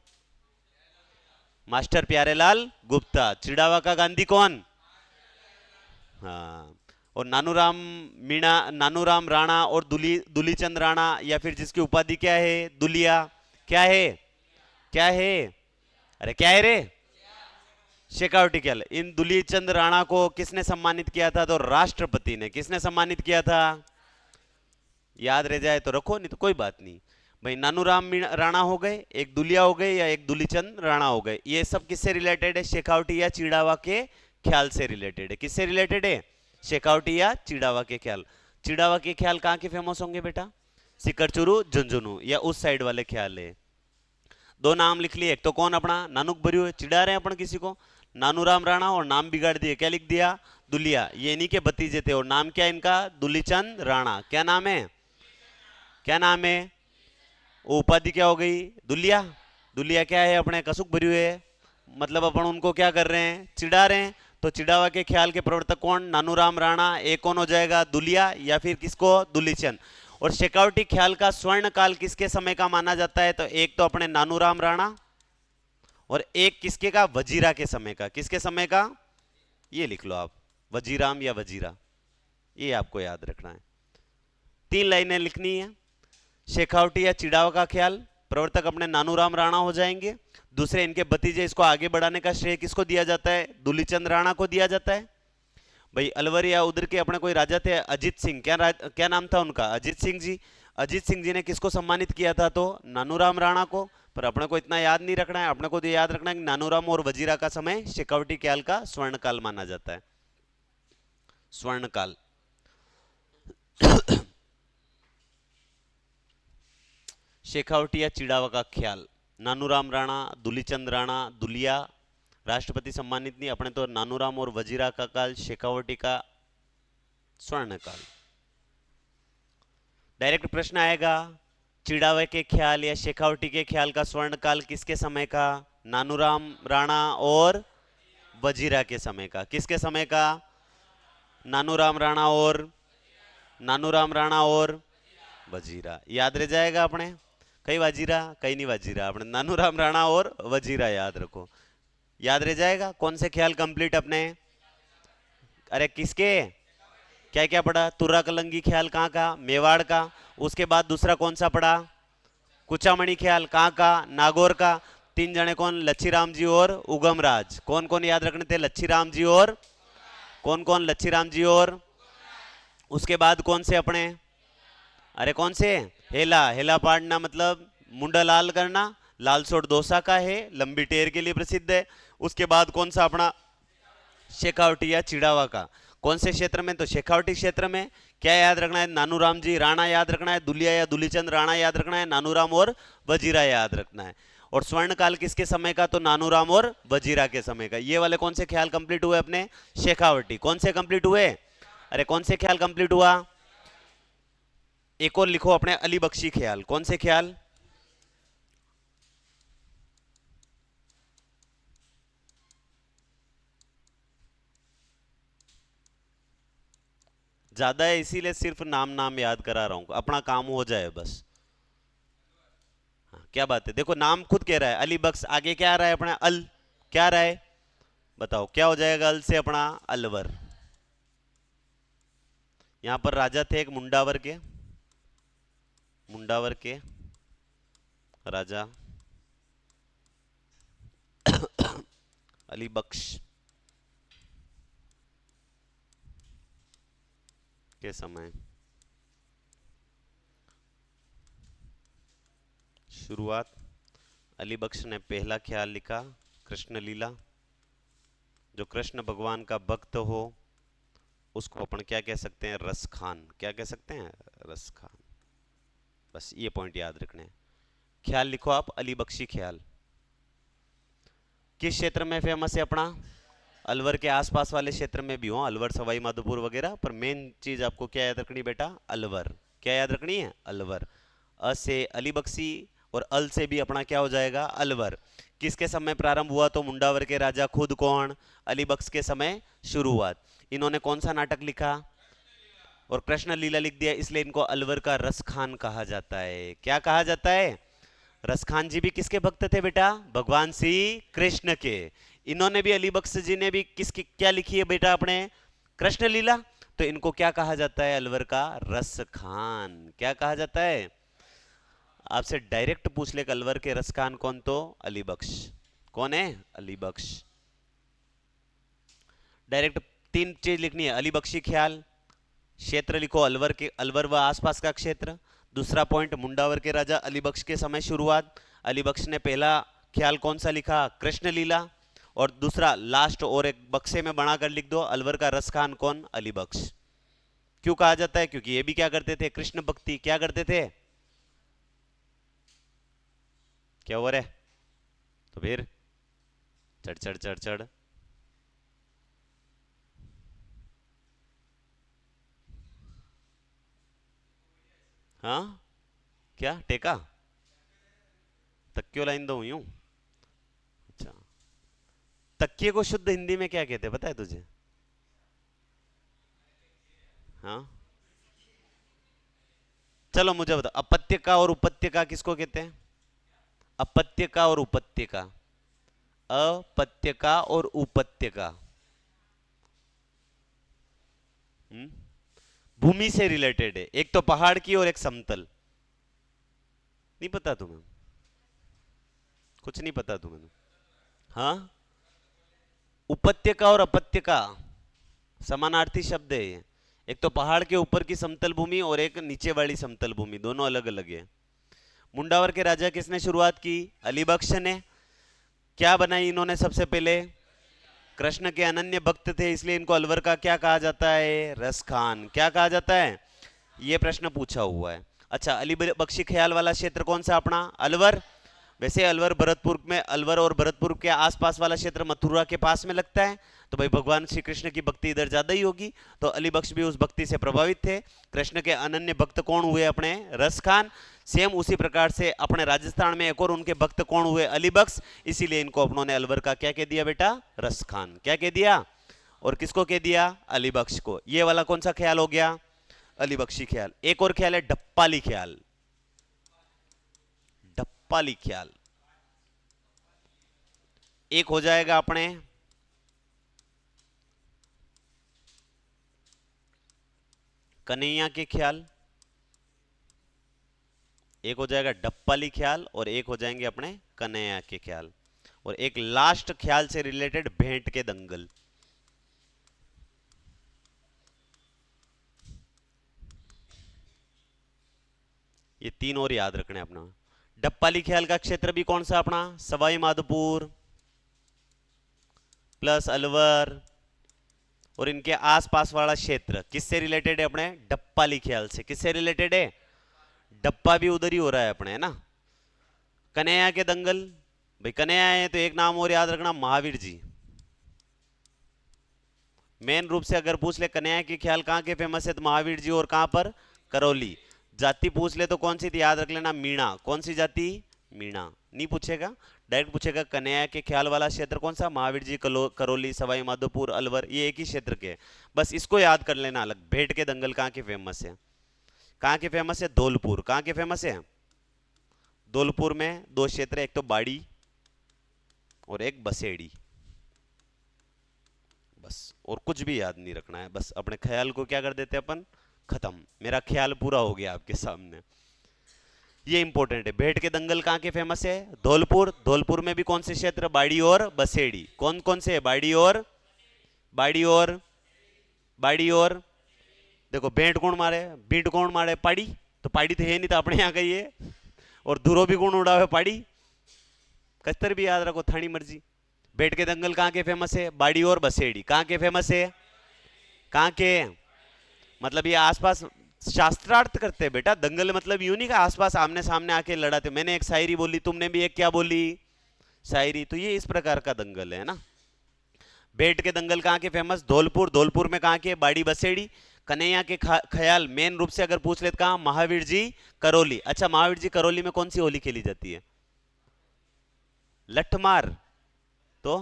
मास्टर प्यारेलाल गुप्ता। चिड़ावा का गांधी कौन? हाँ। और नानूराम मीणा, नानूराम राणा और दुलीचंद राणा, या फिर जिसकी उपाधि क्या है? दुलिया। क्या है? क्या है? अरे क्या है रे? शेखावटी ख्याल। इन दुलीचंद राणा को किसने सम्मानित किया था? तो राष्ट्रपति ने। किसने सम्मानित किया था? याद रह जाए तो रखो, नहीं तो कोई बात नहीं। भाई नानूराम राणा हो गए, एक दुलिया हो गए, या एक दुलीचंद राणा हो गए। ये सब किससे रिलेटेड है? शेखावटी या चिड़ावा के ख्याल से रिलेटेड है। किससे रिलेटेड है? शेखावटी या चिड़ावा के ख्याल। चिड़ावा के ख्याल कहाँ के फेमस होंगे बेटा? सिकरचुरू झुंझुनू या उस साइड वाले ख्याल है। 2 नाम लिख लिए। एक तो कौन अपना? नानुक भरी हुए, चिढ़ा रहे हैं अपन किसी को। नानूराम राणा, और नाम बिगाड़ दिए। क्या लिख दिया? दुलिया। ये इन्हीं के भतीजे थे। और नाम क्या है इनका? दुलीचंद राणा। क्या नाम है? क्या नाम है? वो उपाधि क्या हो गई? दुलिया। दुलिया क्या है अपने? कसुक भरी हुए। मतलब अपन उनको क्या कर रहे हैं? चिढ़ा रहे हैं। तो चिड़ावा के ख्याल के प्रवर्तक कौन? नानूराम राणा। एक कौन हो जाएगा? दुलिया, या फिर किसको? दुलीचंद। और शेखावटी ख्याल का स्वर्ण काल किसके समय का माना जाता है? तो एक तो अपने नानूराम राणा, और एक किसके का, वजीरा के समय का। किसके समय का, ये लिख लो आप, वजीराम या वजीरा, ये आपको याद रखना है। 3 लाइनें लिखनी है। शेखावटी या चिड़ावा का ख्याल, प्रवर्तक अपने नानूराम राणा हो जाएंगे। दूसरे इनके भतीजे, इसको आगे बढ़ाने का श्रेय किसको दिया जाता है, दुलीचंद राणा को दिया जाता है। भाई अलवर या उधर के अपने कोई राजा थे, अजीत सिंह, क्या नाम था उनका, अजीत सिंह जी। अजीत सिंह जी ने किसको सम्मानित किया था, तो नानूराम राणा को। पर अपने को इतना याद नहीं रखना है, अपने को तो याद रखना है कि नानूराम और वजीरा का समय शेखावटी ख्याल का स्वर्णकाल माना जाता है, स्वर्णकाल। शेखावटी या चिड़ावा का ख्याल, नानूराम राणा, दुलीचंद राणा, दुलिया, राष्ट्रपति सम्मानित नहीं, अपने तो नानूराम और वजीरा का काल, शेखावटी का स्वर्णकाल। डायरेक्ट प्रश्न आएगा, चिड़ावे के ख्याल या शेखावटी के ख्याल का स्वर्णकाल किसके समय का, नानूराम राणा और वजीरा के समय का। किसके समय का, नानूराम राणा और, नानूराम राणा और वजीरा। याद रह जाएगा अपने, कई वजीरा कई नहीं वजीरा, अपने नानूराम राणा और वजीरा याद रखो, याद रह जाएगा। कौन से ख्याल कंप्लीट अपने, अरे किसके, क्या क्या पढ़ा, तुर्रा कलंगी ख्याल कहाँ का, मेवाड़ का। उसके बाद दूसरा कौन सा पढ़ा, कुचामणि ख्याल कहाँ का, नागौर का। 3 जने कौन, लच्छीराम जी और उगमराज। कौन कौन याद रखने थे, लच्छीराम जी और, कौन कौन, लच्छीराम जी और, उसके बाद कौन से अपने, अरे कौन से, हेला, हेला पाड़ना मतलब मुंडा लाल करना, लाल सोट दोसा का है, लंबी टेर के लिए प्रसिद्ध है। उसके बाद कौन सा अपना, शेखावटी या चिड़ावा का। कौन से क्षेत्र में, तो शेखावटी क्षेत्र में। क्या याद रखना है, नानूराम जी राणा याद रखना है, दुलिया या दुलीचंद राणा याद रखना है, नानूराम और वजीरा याद रखना है। और स्वर्णकाल किसके समय का, तो नानूराम और वजीरा के समय का। ये वाले कौन से ख्याल कंप्लीट हुए अपने, शेखावटी। कौन से कंप्लीट हुए, अरे कौन से ख्याल कंप्लीट हुआ, एक और लिखो अपने, अली बख्शी ख्याल। कौन से ख्याल, ज्यादा है इसीलिए सिर्फ नाम नाम याद करा रहा हूं, अपना काम हो जाए बस। हाँ, क्या बात है, देखो नाम खुद कह रहा है अली बख्श, आगे क्या आ रहा है अपना, अल, क्या आ रहा है बताओ, क्या हो जाएगा अल से अपना, अलवर। यहां पर राजा थे एक मुंडावर के, मुंडावर के राजा अली बख्श के समय। शुरुआत, अली बख्श ने पहला ख्याल लिखा, कृष्ण लीला। जो कृष्ण भगवान का भक्त हो उसको अपन क्या कह सकते हैं, रस खान। क्या कह सकते हैं, रस खान। बस ये पॉइंट याद रखने हैं। ख्याल लिखो आप, अली बख्शी ख्याल। किस क्षेत्र में फेमस है अपना, अलवर के आसपास वाले क्षेत्र में भी हो, अलवर सवाई माधोपुर वगैरह, पर मेन चीज आपको क्या याद रखनी बेटा, अलवर। क्या याद रखनी है, अलवर। अ से अली बख्शी और अल से भी अपना क्या हो जाएगा, अलवर। किसके समय प्रारंभ हुआ, तो मुंडावर के राजा खुद कौन, अली बख्श के समय शुरुआत। इन्होंने कौन सा नाटक लिखा, और कृष्ण लीला लिख दिया, इसलिए इनको अलवर का रस खान कहा जाता है। क्या कहा जाता है, रस खान जी भी किसके भक्त थे बेटा, भगवान श्री कृष्ण के। इन्होंने भी, अली बख्श जी ने भी किसकी क्या लिखी है बेटा अपने, कृष्ण लीला। तो इनको क्या कहा जाता है, अलवर का रस खान। क्या कहा जाता है, आपसे डायरेक्ट पूछ ले अलवर के रस खान कौन, तो अली बख्श। कौन है, अली बख्श। डायरेक्ट 3 चीज लिखनी है, अली बख्शी ख्याल, क्षेत्र लिखो अलवर के, अलवर व आसपास का क्षेत्र। दूसरा पॉइंट, मुंडावर के राजा अली बख्श के समय शुरुआत। अली बख्श ने पहला ख्याल कौन सा लिखा, कृष्ण लीला। और दूसरा लास्ट और एक बक्से में बनाकर लिख दो, अलवर का रस खान कौन, अली बख्श। क्यों कहा जाता है, क्योंकि ये भी क्या करते थे, कृष्ण भक्ति। क्या करते थे, क्या हो रहा है, तो फिर चढ़ चढ़ चढ़ चढ़, हाँ क्या टेका, तक्क्यो लाइन दो यूं। अच्छा, तकिए को शुद्ध हिंदी में क्या कहते हैं पता है तुझे, हाँ चलो मुझे बता, अपत्यका और उपत्यका किसको कहते हैं, अपत्यका और उपत्यका। अपत्यका और उपत्यका भूमि से रिलेटेड है। एक तो पहाड़ की और एक समतल। नहीं पता तुम्हें? कुछ नहीं पता तुम्हें? हाँ, उपत्यका और अपत्यका समानार्थी शब्द है ये। एक तो पहाड़ के ऊपर की समतल भूमि और एक नीचे वाली समतल भूमि, दोनों अलग अलग है। मुंडावर के राजा किसने शुरुआत की? अली बख्श ने। क्या बनाई इन्होंने सबसे पहले? कृष्ण के अनन्य भक्त थे, इसलिए इनको अलवर का क्या कहा जाता है? रस खान। क्या कहा जाता है? ये प्रश्न पूछा हुआ है। अच्छा, अली बख्शी ख्याल वाला क्षेत्र कौन सा अपना? अलवर। वैसे अलवर भरतपुर में, अलवर और भरतपुर के आसपास वाला क्षेत्र मथुरा के पास में लगता है, तो भाई भगवान श्री कृष्ण की भक्ति इधर ज्यादा ही होगी, तो अली बख्श भी उस भक्ति से प्रभावित थे। कृष्ण के अनन्य भक्त कौन हुए? अपने रस खान। सेम उसी प्रकार से अपने राजस्थान में एक और उनके भक्त कौन हुए? अली बख्श। इसीलिए इनको अपनों ने अलवर का क्या कह दिया बेटा? रस खान। क्या कह दिया? और किसको कह दिया? अली बख्श को। ये वाला कौन सा ख्याल हो गया? अली बख्शी ख्याल। एक और ख्याल है डप्पाली ख्याल। डप्पाली ख्याल एक हो जाएगा अपने कन्हैया के ख्याल, एक हो जाएगा डप्पाली ख्याल और एक हो जाएंगे अपने कन्हैया के ख्याल, और एक लास्ट ख्याल से रिलेटेड भेंट के दंगल। ये तीन और याद रखने अपना। डप्पाली ख्याल का क्षेत्र भी कौन सा अपना? सवाई माधोपुर प्लस अलवर और इनके आसपास वाला क्षेत्र किससे रिलेटेड है? अपने डप्पाली ख्याल से। किससे रिलेटेड है? डप्पा भी उधर ही हो रहा है अपने, है ना। कन्हैया के दंगल, भाई कन्हैया है तो एक नाम और याद रखना, महावीर जी। मेन रूप से अगर पूछ ले कन्हैया के ख्याल कहां के फेमस है, तो महावीर जी। और कहां पर? करौली। जाति पूछ ले तो कौन सी थी? याद रख लेना, मीणा। कौन सी जाति? मीणा। नहीं पूछेगा, डायरेक्ट पूछेगा कन्हैया के ख्याल वाला क्षेत्र कौन सा? महावीर जी, करौली, सवाई माधोपुर, अलवर, ये एक ही क्षेत्र के। बस इसको याद कर लेना अलग। भेंट के दंगल कहाँ के फेमस है? कहाँ के फेमस है? धौलपुर। कहाँ के फेमस है? धौलपुर में दो क्षेत्र, एक तो बाड़ी और एक बसेड़ी। बस, और कुछ भी याद नहीं रखना है, बस अपने ख्याल को क्या कर देते हैं अपन? खत्म। मेरा ख्याल पूरा हो गया आपके सामने। ये इंपॉर्टेंट है। भेंट के दंगल कहाँ के फेमस है? धौलपुर। धौलपुर में भी कौन से क्षेत्र? बाड़ी और बसेड़ी। कौन कौन से है? बाड़ी और बाड़ी और बाड़ी और देखो, भेंट कौन मारे? बीट कौन मारे? पाड़ी। तो पाड़ी तो है नहीं, तो अपने यहाँ का ही है। और दूरो भी कौन उड़ावे? पाड़ी। कस्तर भी याद रखो, थानी मर्जी। भेंट के दंगल कहाँ के फेमस है? बाड़ी और बसेड़ी। कहाँ के फेमस है? कहाँ के? मतलब ये आसपास शास्त्रार्थ करते हैं बेटा। दंगल मतलब यूं नहीं कि आसपास आमने सामने आके लड़ाते। मैंने एक शायरी बोली, तुमने भी एक क्या बोली? शायरी। तो ये इस प्रकार का दंगल है ना। भेंट के दंगल कहाँ के फेमस? धौलपुर। धौलपुर में कहाँ के? बाड़ी बसेड़ी। कन्हैया के ख्याल मेन रूप से अगर पूछ ले तो कहाँ? महावीर जी, करौली। अच्छा, महावीर जी करौली में कौन सी होली खेली जाती है? लठमार। तो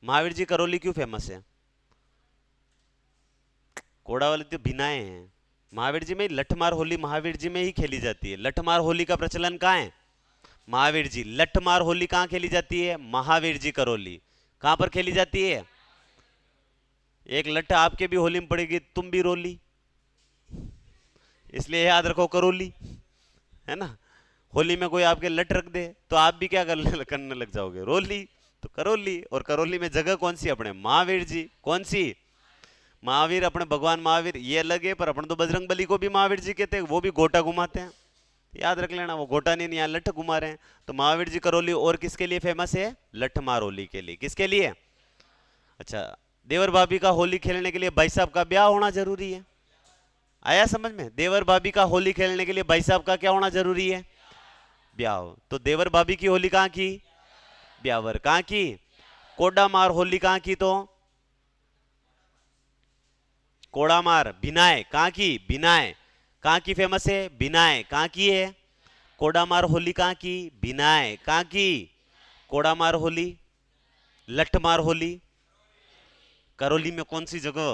महावीर जी करौली क्यों फेमस है? कोड़ा वाले तो भिनाए हैं। महावीर जी में लठमार होली महावीर जी में ही खेली जाती है। लठमार होली का प्रचलन कहाँ है? महावीर जी। लठमार होली कहाँ खेली जाती है? महावीर जी करौली। कहाँ पर खेली जाती है? एक लठ आपके भी होली में पड़ेगी, तुम भी रोली, इसलिए याद रखो करौली, है ना। होली में कोई आपके लठ रख दे तो आप भी क्या करने लग जाओगे? रोली। तो करौली। और करौली में जगह कौन सी? अपने महावीर जी। कौन सी? महावीर। अपने भगवान महावीर ये अलग है, पर अपन तो बजरंग बली को भी महावीर जी कहते हैं, वो भी गोटा घुमाते हैं। याद रख लेना, वो गोटा नहीं, यहाँ लठ घुमा रहे हैं। तो महावीर जी करौली और किसके लिए फेमस है? लठमार होली के लिए। किसके लिए? अच्छा, देवर भाभी का होली खेलने के लिए भाई साहब का ब्याह होना जरूरी है। आया समझ में? देवर भाभी का होली खेलने के लिए भाई साहब का क्या होना जरूरी है? ब्याह। तो देवर भाभी की होली कहाँ की? ब्यावर। कहाँ की? कोडामार होली कहाँ की? तो कोडामार। बिनाए। कहाँ की? बिनाए। कहाँ की फेमस है? बिनाए। कहाँ की है? कोडामार होली कहाँ की? बिनाए। कहाँ की? कोडामार होली। लठमार होली करौली में कौन सी जगह?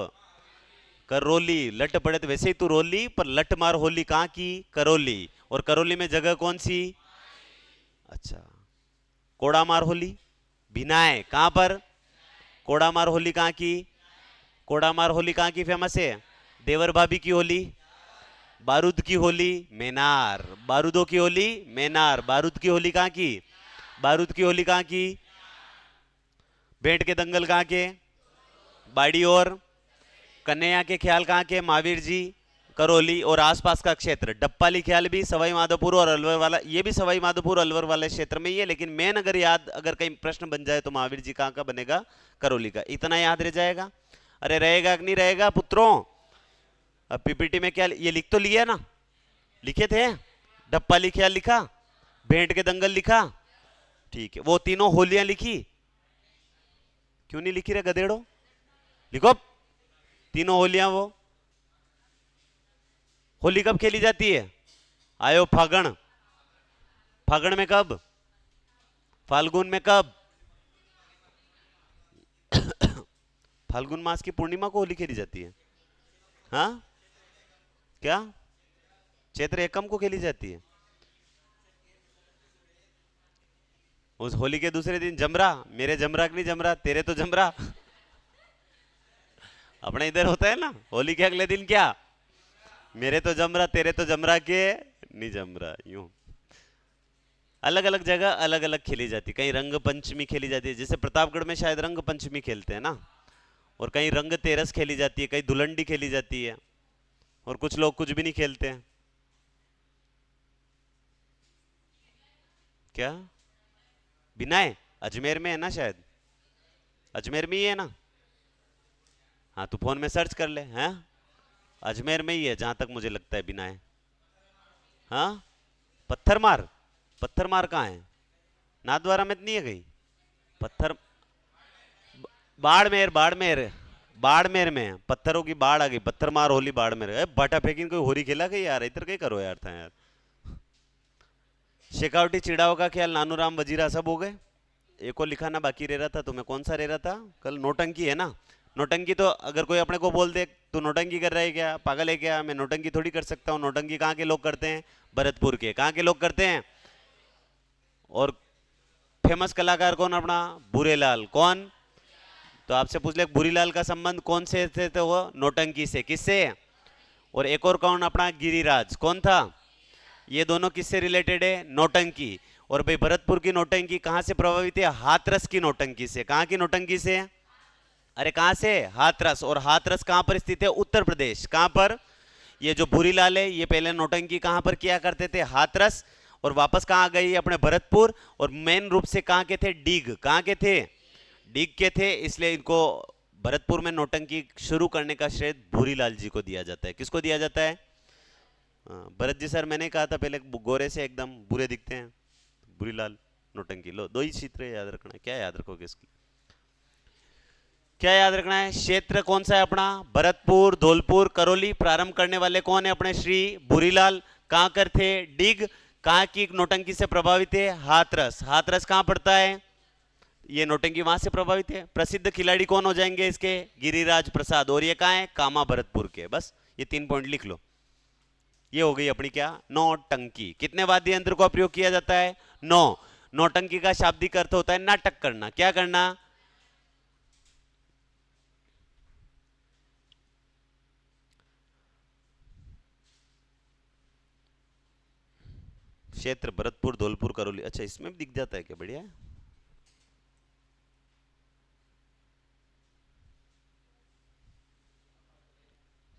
करौली। लट पड़े तो वैसे ही तू रोली, पर लठमार होली कहाँ की? करौली। और करौली में जगह कौन सी? अच्छा, कोडामार होली भिनाए कहां पर? कोडामार होली कहां की? कोडामार होली कहां की फेमस है? देवर भाभी की होली। बारूद की होली मेनार। बारूदों की होली मेनार। बारूद की होली कहां की? बारूद की होली कहां की? भेंट के दंगल कहां के? बाड़ी और कन्हैया के ख्याल कहां के? महावीर जी करौली और आसपास का क्षेत्र। डप्पाली ख्याल भी सवाई माधोपुर और अलवर वाला, ये भी सवाई माधोपुर अलवर वाले क्षेत्र में ही है, लेकिन मेन अगर याद अगर कहीं प्रश्न बन जाए तो महावीर जी कहां का बनेगा? करौली का। इतना याद रह जाएगा। अरे रहेगा कि नहीं रहेगा पुत्रों? अब पीपीटी में क्या ये लिख तो लिया ना? लिखे थे? डप्पाली ख्याल लिखा, भेंट के दंगल लिखा, ठीक है। वो तीनों होलियां लिखी? क्यों नहीं लिखी रे गधेड़ो? लिखो तीनों होलियां। वो होली कब खेली जाती है? आयो फागण। फागण में कब? फाल्गुन में कब? फाल्गुन मास की पूर्णिमा को होली खेली जाती है। हाँ क्या? चैत्र एकम को खेली जाती है। उस होली के दूसरे दिन जमरा। मेरे जमरा की नहीं जमरा, तेरे तो जमरा। अपने इधर होता है ना होली के अगले दिन क्या? मेरे तो जमरा तेरे तो जमरा के नहीं जमरा, यूं। अलग अलग जगह अलग अलग खेली जाती है। कहीं रंग पंचमी खेली जाती है, जैसे प्रतापगढ़ में शायद रंग पंचमी खेलते हैं ना, और कहीं रंग तेरस खेली जाती है, कहीं धुलंडी खेली जाती है, और कुछ लोग कुछ भी नहीं खेलते हैं। क्या? बिनाए अजमेर में है ना शायद? अजमेर में ही है ना? हाँ तू फोन में सर्च कर ले। हैं अजमेर में ही है जहां तक मुझे लगता है बिनाए। हाँ पत्थर मार। पत्थर मार कहाँ है? नाथद्वारा में तो नहीं है कहीं? पत्थर बाड़मेर। बाड़मेर बाड़मेर में है। पत्थरों की बाढ़ आ गई, पत्थर मार होली बाड़मेर। बाटा फेंकिन कोई होरी खेला गई यार? इधर कहीं करो यार था यार। शेखावटी चिड़ाव का ख्याल नानूराम वजीरा सब हो गए। एक और लिखाना बाकी रह रहा था, तुम्हें कौन सा रह रहा था कल? नोटंकी है ना? नोटंकी तो अगर कोई अपने को बोल दे तू नोटंकी कर रहा है क्या, पागल है क्या, मैं नोटंकी थोड़ी कर सकता हूँ। नोटंकी कहाँ के लोग करते हैं? भरतपुर के। कहाँ के लोग करते हैं? और फेमस कलाकार कौन अपना? भूरेलाल। कौन? तो आपसे पूछ ले भूरीलाल का संबंध कौन से थे? तो वो नोटंकी से। किससे? और एक और कौन अपना? गिरिराज। कौन था? ये दोनों किससे रिलेटेड है? नोटंकी। और भाई भरतपुर की नोटंकी कहां से प्रभावित है? हाथरस की नोटंकी से। कहां की नोटंकी से? अरे कहां से? हाथरस। और हाथरस कहां पर स्थित है? उत्तर प्रदेश। कहां पर? ये जो भूरीलाल है ये पहले नोटंकी कहां पर किया करते थे? हाथरस। और वापस कहां गई? अपने भरतपुर। और मेन रूप से कहां के थे? डीग। कहां के थे? डीग के थे, इसलिए इनको भरतपुर में नोटंकी शुरू करने का श्रेय भूरीलाल जी को दिया जाता है। किसको दिया जाता है? भरत जी सर, मैंने कहा था पहले गोरे से एकदम बुरे दिखते हैं। भूरीलाल नोटंकी। लो दो ही चित्र याद रखना है। क्या याद रखोगे इसकी? क्या याद रखना है? क्षेत्र कौन सा है अपना? भरतपुर, धौलपुर, करौली। प्रारंभ करने वाले कौन है अपने? श्री भूरीलाल। कहां कर थे? डिग। कहां की नोटंकी से प्रभावित है? हाथरस। हाथरस कहां पड़ता है? ये नोटंकी वहां से प्रभावित है। प्रसिद्ध खिलाड़ी कौन हो जाएंगे इसके? गिरिराज प्रसाद। और ये कहां है? कामा भरतपुर के। बस ये 3 पॉइंट लिख लो। ये हो गई अपनी क्या? नौटंकी। कितने वाद्य यंत्र का प्रयोग किया जाता है? 9। नौटंकी का शाब्दिक अर्थ होता है नाटक करना। क्या करना? क्षेत्र भरतपुर, धौलपुर, करौली। अच्छा इसमें भी दिख जाता है क्या? बढ़िया है।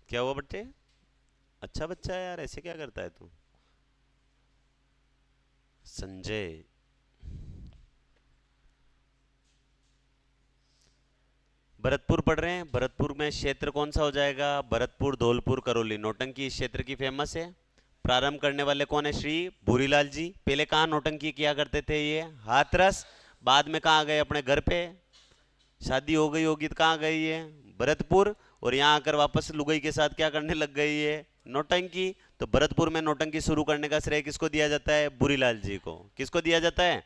क्या हुआ बच्चे? अच्छा बच्चा है यार, ऐसे क्या करता है तू? संजय। भरतपुर पढ़ रहे हैं। भरतपुर में क्षेत्र कौन सा हो जाएगा? भरतपुर, धौलपुर, करौली। नौटंकी इस क्षेत्र की फेमस है। प्रारंभ करने वाले कौन है? श्री भूरीलाल जी। पहले कहाँ नौटंकी किया करते थे? ये हाथरस। बाद में कहाँ गए? अपने घर पे शादी हो गई होगी तो कहाँ गई है? भरतपुर। और यहाँ आकर वापस लुगाई के साथ क्या करने लग गई है? नौटंकी। तो भरतपुर में नौटंकी शुरू करने का श्रेय किसको दिया जाता है? भूरीलाल जी को। किसको दिया जाता है?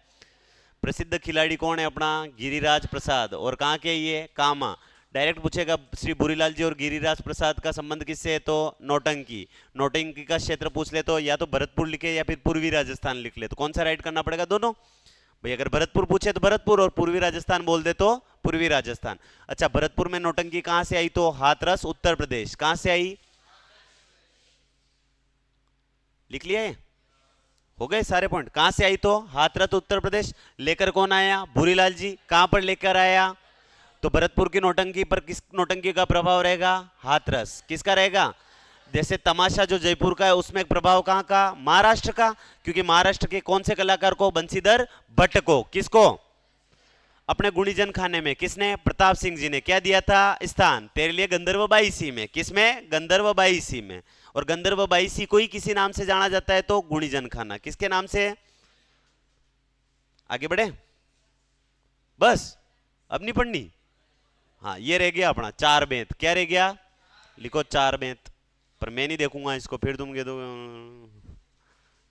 प्रसिद्ध खिलाड़ी कौन है अपना? गिरिराज प्रसाद। और कहाँ के? ये कामा। डायरेक्ट पूछेगा श्री भूरीलाल जी और गिरिराज प्रसाद का संबंध किससे है? तो नौटंकी। नौटंकी का क्षेत्र पूछ ले तो या तो भरतपुर लिखे या फिर पूर्वी राजस्थान लिख ले। तो कौन सा राइट करना पड़ेगा? दोनों। भाई अगर भरतपुर पूछे तो भरतपुर, और पूर्वी राजस्थान बोल दे तो पूर्वी राजस्थान। अच्छा, भरतपुर में नौटंकी कहां से आई? तो हाथरस उत्तर प्रदेश। कहां से आई? लिख लिया है? हो गए सारे पॉइंट। कहां से आई? तो हाथरस उत्तर प्रदेश। लेकर कौन आया? भूरीलाल जी। कहां पर लेकर आया? तो भरतपुर की नौटंकी पर किस नौटंकी का प्रभाव रहेगा? हाथरस। किसका रहेगा? जैसे तमाशा जो जयपुर का है उसमें प्रभाव कहां का? महाराष्ट्र का, क्योंकि महाराष्ट्र के कौन से कलाकार को? बंशीधर भट्ट को। किसको? अपने गुणीजन खाने में किसने? प्रताप सिंह जी ने क्या दिया था? स्थान। तेरे लिए गंधर्व बाईसी में। किसमें? गंधर्व बाईसी में। और गंधर्व बाईसी को ही किसी नाम से जाना जाता है, तो गुणीजन खाना। किसके नाम से? आगे बढ़े? बस अब नहीं पढ़नी? हाँ, ये रह गया अपना चार बेंत। क्या रह गया? लिखो चार बेंत। पर मैं नहीं देखूंगा इसको, फिर तुम कह दो।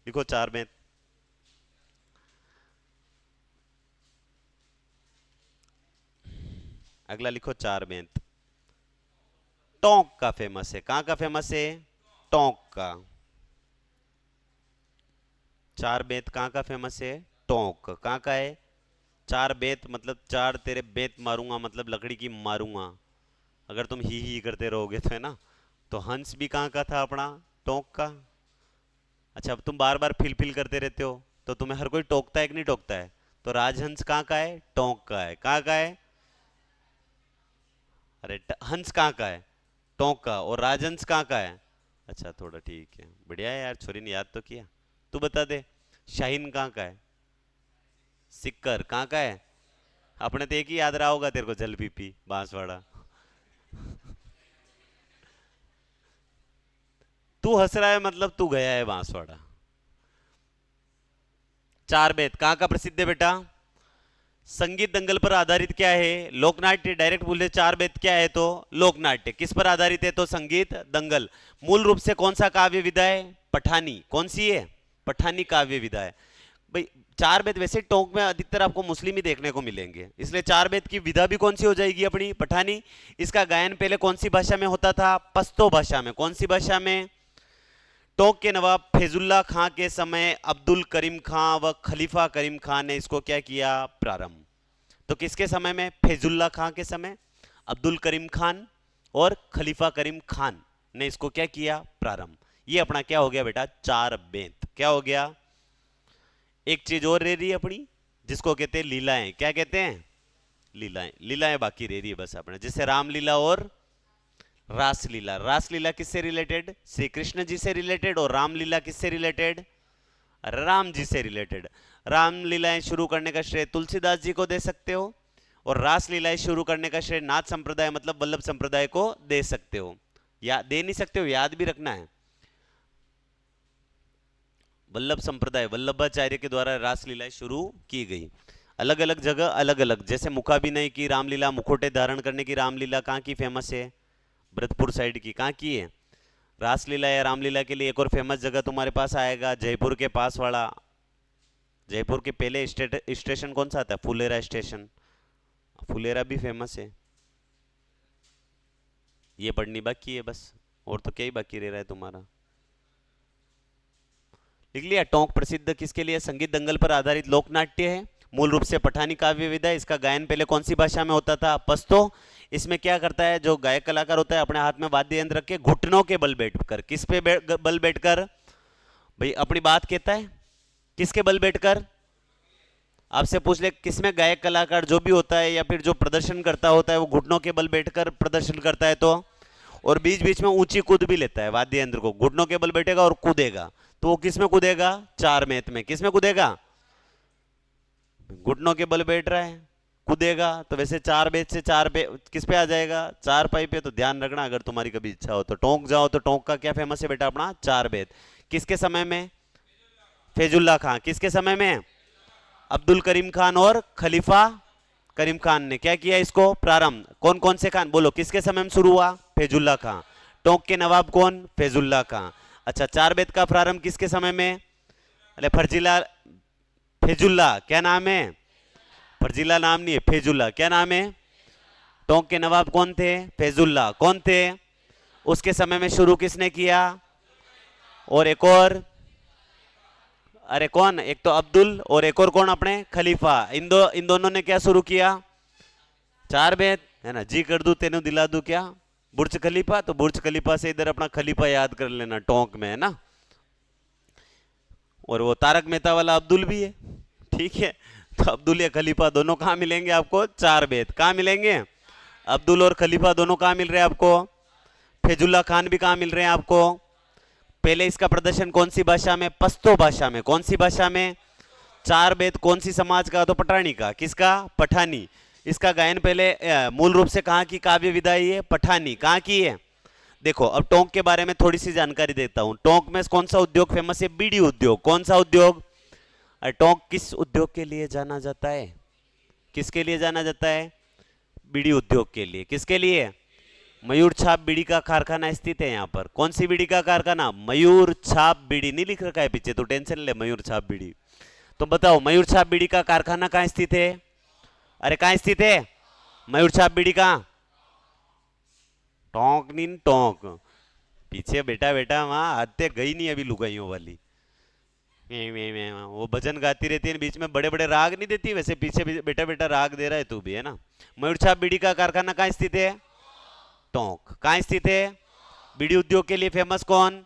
लिखो चार बेंत। अगला लिखो चार बेंत। टोंक का फेमस है। कहां का फेमस है? टोंक का। चार बेंत कहां का फेमस है? टोंक। कहां का है? चार बेंत मतलब चार तेरे बेंत मारूंगा, मतलब लकड़ी की मारूंगा। अगर तुम ही करते रहोगे तो, है ना। तो हंस भी कहां का था? अपना टोंक का। अच्छा, अब तुम बार बार फिल फिल करते रहते हो तो तुम्हें हर कोई टोकता है कि नहीं टोकता है? तो राजहंस कहां का है? टोंक का है। कहां का है? अरे हंस कहां का है? टोंक का। और राजहंस कहां का है? अच्छा, थोड़ा ठीक है, बढ़िया है यार, छोरी ने याद तो किया। तू बता दे, शाहीन कहां का है? सिक्कर। कहां का है? अपने तो एक ही याद रहा होगा तेरे को, जल पीपी बांसवाड़ा। तू हंस रहा है मतलब तू गया है बांसवाड़ा। चार बेत कहां का प्रसिद्ध है बेटा? संगीत दंगल पर आधारित क्या है? लोकनाट्य। डायरेक्ट बोले चार बेत क्या है? तो लोकनाट्य। किस पर आधारित है? तो संगीत दंगल। मूल रूप से कौन सा काव्य विधा है? पठानी। कौन सी है? पठानी काव्य विधा है। भाई चार बेत वैसे टोंक में अधिकतर आपको मुस्लिम ही देखने को मिलेंगे, इसलिए चार बेत की विधा भी कौन सी हो जाएगी? अपनी पठानी। इसका गायन पहले कौन सी भाषा में होता था? पश्तो भाषा में। कौन सी भाषा में? टोंक के नवाब फैजुल्ला खां के समय अब्दुल करीम खां व खलीफा करीम खां ने इसको क्या किया? प्रारंभ। तो किसके समय में? फैजुल्ला खां के समय अब्दुल करीम खान और खलीफा करीम खान ने इसको क्या किया? प्रारंभ। ये अपना क्या हो गया बेटा? चार बेंत। क्या हो गया? एक चीज और रह रही है अपनी, जिसको कहते हैं लीलाएं। क्या कहते हैं? लीलाएं। लीलाएं बाकी रह रही है बस अपने, जैसे रामलीला और रासलीला। रासलीला किससे रिलेटेड? श्री कृष्ण जी से रिलेटेड। और रामलीला किससे रिलेटेड? राम जी से रिलेटेड। रामलीलाएं शुरू करने का श्रेय तुलसीदास जी को दे सकते हो, और रासलीलाएं शुरू करने का श्रेय नाथ संप्रदाय मतलब वल्लभ संप्रदाय को दे सकते हो। या दे नहीं सकते हो, याद भी रखना है। वल्लभ संप्रदाय, वल्लभाचार्य के द्वारा रासलीलाएं शुरू की गई। अलग अलग जगह अलग अलग, जैसे मुखाभिनय की रामलीला, मुखोटे धारण करने की रामलीला कहाँ की फेमस है? भरतपुर साइड की। कहाँ की है? रासलीला या रामलीला के लिए एक और फेमस जगह तुम्हारे पास आएगा, जयपुर के पास वाला। जयपुर के पहले स्टेशन कौन सा आता है? फुलेरा स्टेशन। फुलेरा भी फेमस है। ये पढ़नी बाकी है बस, और तो क्या ही बाकी रह रहा है तुम्हारा। लिख लिया? टोंक प्रसिद्ध किसके लिए? संगीत दंगल पर आधारित लोकनाट्य है। मूल रूप से पठानी काव्य विधा। इसका गायन पहले कौन सी भाषा में होता था? पश्तो। इसमें क्या करता है जो गायक कलाकार होता है? अपने हाथ में वाद्य यंत्र रख के घुटनों के बल बैठकर। किस पे बल बैठकर? भाई अपनी बात कहता है। किसके बल बैठकर? आपसे पूछ ले, किसमें गायक कलाकार जो भी होता है या फिर जो प्रदर्शन करता होता है वो घुटनों के बल बैठकर प्रदर्शन करता है, तो और बीच बीच में ऊंची कूद भी लेता है वाद्य यंत्र को। घुटनों के बल बैठेगा और कूदेगा, तो वो किस में कूदेगा? चार बेंत में। किस में कूदेगा? घुटनों के बल बैठ रहा है, कूदेगा, तो वैसे चार बेंत से चार पे किस पे आ जाएगा? चार पाई पे। तो ध्यान रखना, अगर तुम्हारी कभी इच्छा हो तो टोंक जाओ तो टोंक का क्या फेमस है बेटा? अपना चार बेंत। किसके समय में? फैजुल्ला खां। किसके समय में? अब्दुल करीम खान और खलीफा करीम खान ने क्या किया इसको? प्रारंभ। कौन कौन से खान? बोलो, किसके समय में शुरू हुआ? फैजुल्ला खां। टोंक के नवाब कौन? फैजुल्ला खां। अच्छा, चार बेंत का प्रारंभ किसके समय में? अरे फर्जीला, फैजुल्ला। क्या नाम है? फर्जीला नाम नहीं है, फैजुल्ला। क्या नाम है? टोंक के नवाब कौन थे? फैजुल्ला। कौन थे? उसके समय में शुरू किसने किया? और एक और, अरे कौन, एक तो अब्दुल और एक और कौन अपने खलीफा, इन दोनों ने क्या शुरू किया, 4 बेत है ना। जी कर दूं तेनू दिला दूं क्या, बुर्ज खलीफा, तो बुर्ज खलीफा से इधर अपना खलीफा याद कर लेना टोंक में, है ना। और वो तारक मेहता वाला अब्दुल भी है, ठीक है। तो अब्दुल या खलीफा दोनों कहाँ मिलेंगे आपको, 4 बेत कहाँ मिलेंगे, अब्दुल और खलीफा दोनों कहाँ मिल रहे हैं आपको, फैजुल्ला खान भी कहाँ मिल रहे हैं आपको। पहले इसका प्रदर्शन कौन सी भाषा में, पश्तो भाषा में, कौन सी भाषा में, 4 बेत कौन सी समाज का, तो पठानी का, किसका, पठानी। इसका गायन पहले मूल रूप से कहाँ की काव्य विधा है, पठानी, कहाँ की है। देखो अब टोंक के बारे में थोड़ी सी जानकारी देता हूं। टोंक में कौन सा उद्योग फेमस है, बीड़ी उद्योग, कौन सा उद्योग। टोंक किस उद्योग के लिए जाना जाता है, किसके लिए जाना जाता है, बीड़ी उद्योग के लिए, किसके लिए, मयूर छाप बीड़ी का कारखाना स्थित है यहाँ पर। कौन सी बीड़ी का कारखाना, मयूर छाप बीड़ी, नहीं लिख रखा है पीछे तो टेंशन ले, मयूर छाप बीड़ी। तो बताओ मयूर छाप बीड़ी का कारखाना कहाँ स्थित है, अरे कहाँ स्थित है, मयूर छाप बीड़ी कहाँ, टोंक नीन टोंक, पीछे बेटा बेटा वहां आते गई नहीं अभी लुगाइयों वाली, वो भजन गाती रहती है बीच में, बड़े बड़े राग नहीं देती, वैसे पीछे भी बेटा बेटा राग दे रहा है तू भी, है ना। मयूर छाप बीड़ी का कारखाना कहाँ स्थित है, टोंक, कहाँ स्थित है, बीड़ी उद्योग के लिए फेमस कौन,